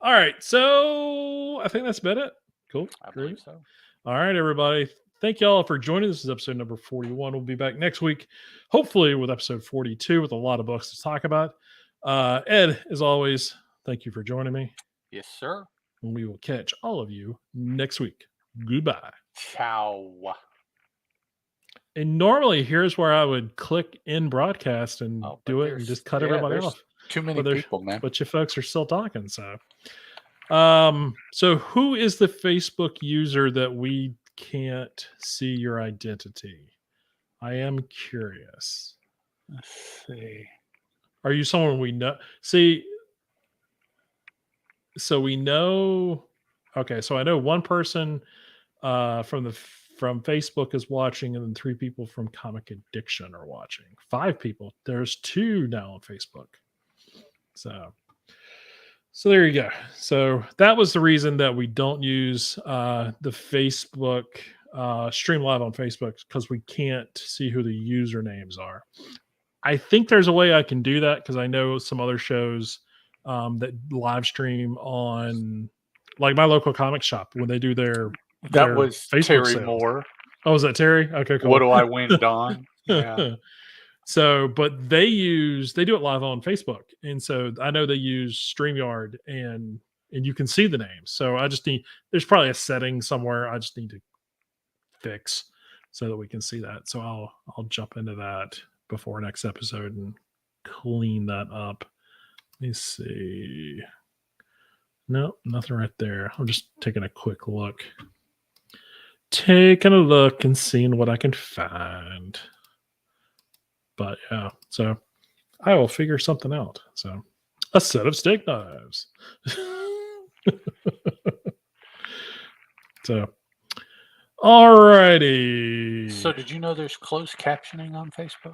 all right. So I think that's about it. Cool. I believe so. All right, everybody. Thank y'all for joining. This is episode number 41. We'll be back next week, hopefully with episode 42 with a lot of books to talk about. Ed, as always, thank you for joining me. Yes, sir. And we will catch all of you next week. Goodbye. Ciao. And normally here's where I would click in broadcast and do it and just cut everybody off. Too many people, man. But you folks are still talking. So who is the Facebook user that we can't see your identity? I am curious. Let's see. Are you someone we know? See, so we know. Okay, so I know one person from Facebook is watching, and then 3 people from Comic Addiction are watching. 5 people. There's 2 now on Facebook. So there you go. So that was the reason that we don't use the Facebook stream live on Facebook, because we can't see who the usernames are. I think there's a way I can do that, because I know some other shows that live stream on, like my local comic shop, when they do their That was Facebook Terry sales. Moore. Oh, is that Terry? Okay, What cool. do I win, Don? Yeah. So, but they do it live on Facebook, and so I know they use StreamYard, and you can see the names. So I just need, there's probably a setting somewhere I just need to fix so that we can see that. So I'll jump into that before next episode and clean that up. Let me see. No, nothing right there. I'm just taking a quick look. Taking a look and seeing what I can find. But yeah, so I will figure something out. So a set of steak knives. So, alrighty. So did you know there's closed captioning on Facebook?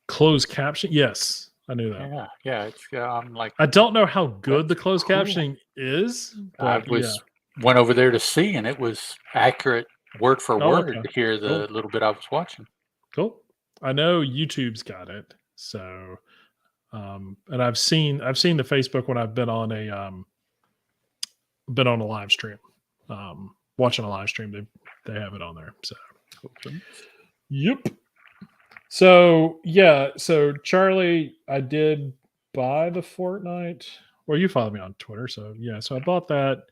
Closed caption? Yes, I knew that. Yeah, yeah. It's I'm like, I don't know how good the That's closed cool. captioning is, I but yeah. went over there to see, and it was accurate word for Oh, word okay. to hear the little bit I was watching. Cool. I know YouTube's got it. So, and I've seen the Facebook when I've been on a live stream, watching a live stream. They have it on there. So, Okay. yep. So yeah, so Charlie, I did buy the Fortnite. Well, you follow me on Twitter, so yeah. So I bought that.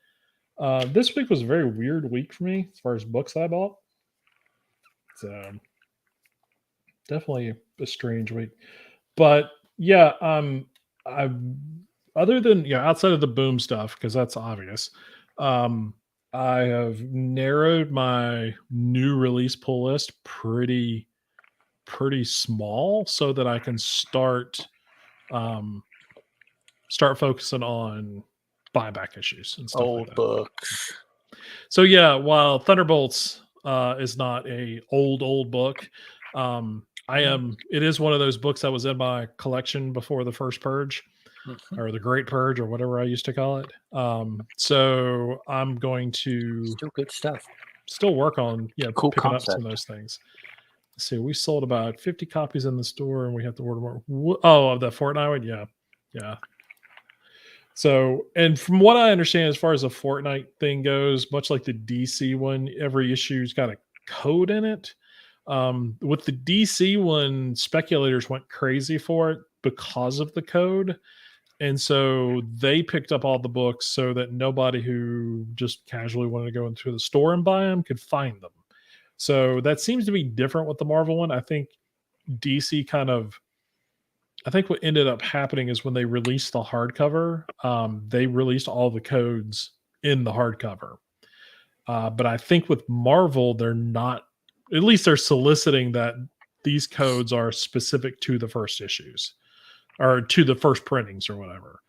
This week was a very weird week for me as far as books I bought. So definitely a strange week. But yeah, I other than, outside of the boom stuff, because that's obvious. I have narrowed my new release pull list pretty small, so that I can start focusing on buyback issues and stuff like Old that. books. So yeah, while Thunderbolts is not a old book, it is one of those books that was in my collection before the first purge, Mhm. or the Great Purge, or whatever I used to call it. So I'm going to Still good stuff. still work on Cool picking up some concept. of those things. Let's see, we sold about 50 copies in the store, and we have to order more. Oh, of the Fortnite one, yeah. So, and from what I understand, as far as the Fortnite thing goes, much like the DC one, every issue's got a code in it. With the DC one, speculators went crazy for it because of the code. And so they picked up all the books so that nobody who just casually wanted to go into the store and buy them could find them. So that seems to be different with the Marvel one. I think DC I think what ended up happening is when they released the hardcover, they released all the codes in the hardcover. But I think with Marvel, they're not, at least they're soliciting that these codes are specific to the first issues, or to the first printings, or whatever.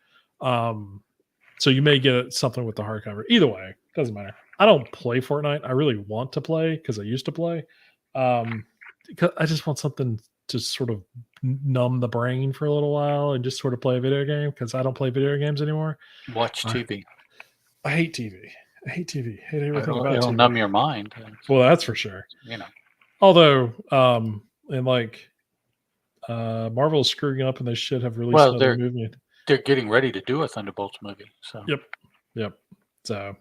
So you may get something with the hardcover. Either way, doesn't matter. I don't play Fortnite. I really want to play, because I used to play. Because I just want something to sort of numb the brain for a little while and just sort of play a video game, because I don't play video games anymore. Watch TV. I hate TV. I hate TV. I hate everything about It'll TV. numb your mind. Well, that's for sure. Although, and like, Marvel's screwing up, and they should have released another movie. They're getting ready to do a Thunderbolts movie. So Yep. So,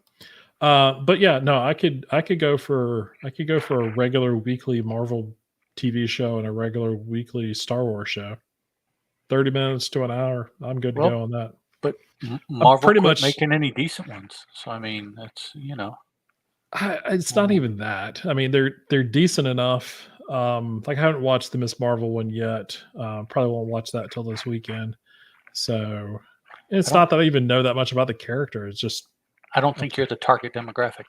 but yeah, no, I could go for a regular weekly Marvel TV show and a regular weekly Star Wars show. 30 minutes to an hour. I'm good to go on that. But Marvel pretty quit much making any decent ones. So I mean, that's it's not even that. I mean, they're decent enough. Like, I haven't watched the Miss Marvel one yet. Probably won't watch that till this weekend. So it's not that I even know that much about the character. It's just, I don't think you're the target demographic.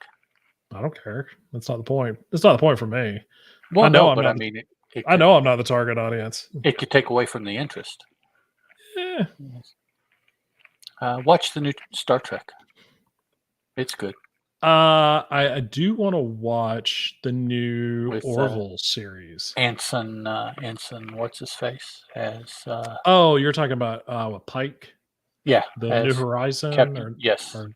I don't care. That's not the point. It's not the point for me. Well, I know I'm not the target audience. It could take away from the interest. Yeah. Watch the new Star Trek. It's good. I do want to watch the new Orville series. Anson, what's his face? As oh, you're talking about Pike? Yeah, The New as Horizon Captain. Yes. or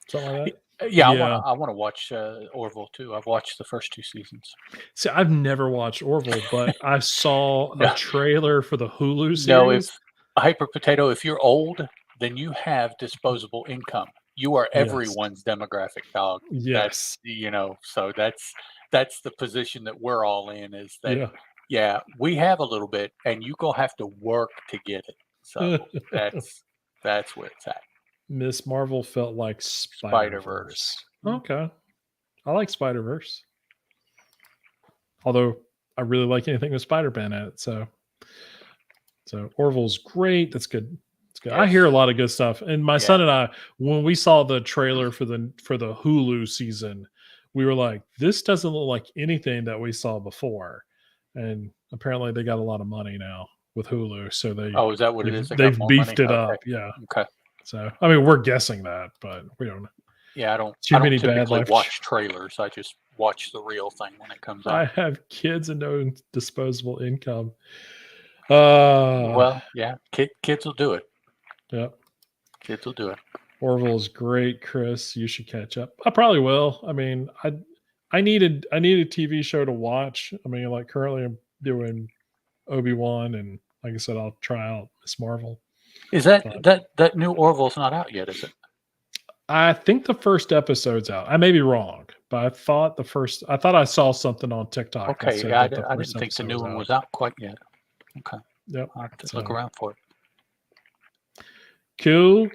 something like that. Yeah, Yeah. I wanna watch, Orville too. I've watched the first 2 seasons. See, I've never watched Orville, but I saw a No, trailer for the Hulu no, if series. Hyper Potato, if you're old, then you have disposable income. You are Yes. everyone's demographic, dog. That's, Yes. so that's the position that we're all in, is that, Yeah. yeah, we have a little bit, and you gonna have to work to get it. So that's where it's at. Miss Marvel felt like Spider-Verse. Spider-Verse. Mm. Okay. I like Spider-Verse. Although I really like anything with Spider-Man in it. So Orville's great. That's good. It's good. I hear a Yes. lot of good stuff. And my Yeah. son and I, when we saw the trailer for the Hulu season, we were like, this doesn't look like anything that we saw before. And apparently they got a lot of money now with Hulu. So Oh, is that what it is? They got they've more money? beefed it Okay. up. Yeah. Okay. So I mean we're guessing that, but we don't know. Yeah, Too I don't many bad typically life. watch trailers. I just watch the real thing when it comes I out. have kids and no disposable income. Uh Well, yeah, kids will do it. yeah. Kids will do it. Orville's great, Chris. You should catch up. I probably will. I mean, I needed a TV show to watch. I mean, like currently I'm doing Obi-Wan, and like I said, I'll try out Miss Marvel. Is that But that new Orville's not out yet, is it? I think the first episode's out. I may be wrong, but I thought I saw something on TikTok that Okay, said yeah, that the I first didn't think the episode new was one out. was out quite yet. Okay, Yep. I'll have to So look around for it. cool.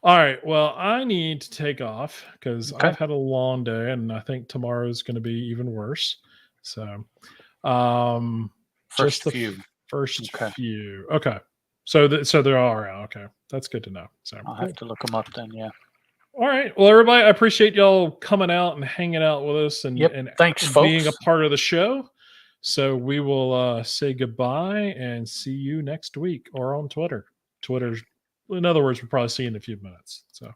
All right. Well, I need to take off because Okay, I've had a long day, and I think tomorrow's going to be even worse. So, um, just first the few. first Okay, few. Okay. So they're all around. Okay, that's good to know. So I'll cool. have to look them up then. Yeah. All right. Well, everybody, I appreciate y'all coming out and hanging out with us and Yep. Thanks, being a folks. part of the show. So we will say goodbye and see you next week or on Twitter. Twitter's, in other words, we'll probably see you in a few minutes. So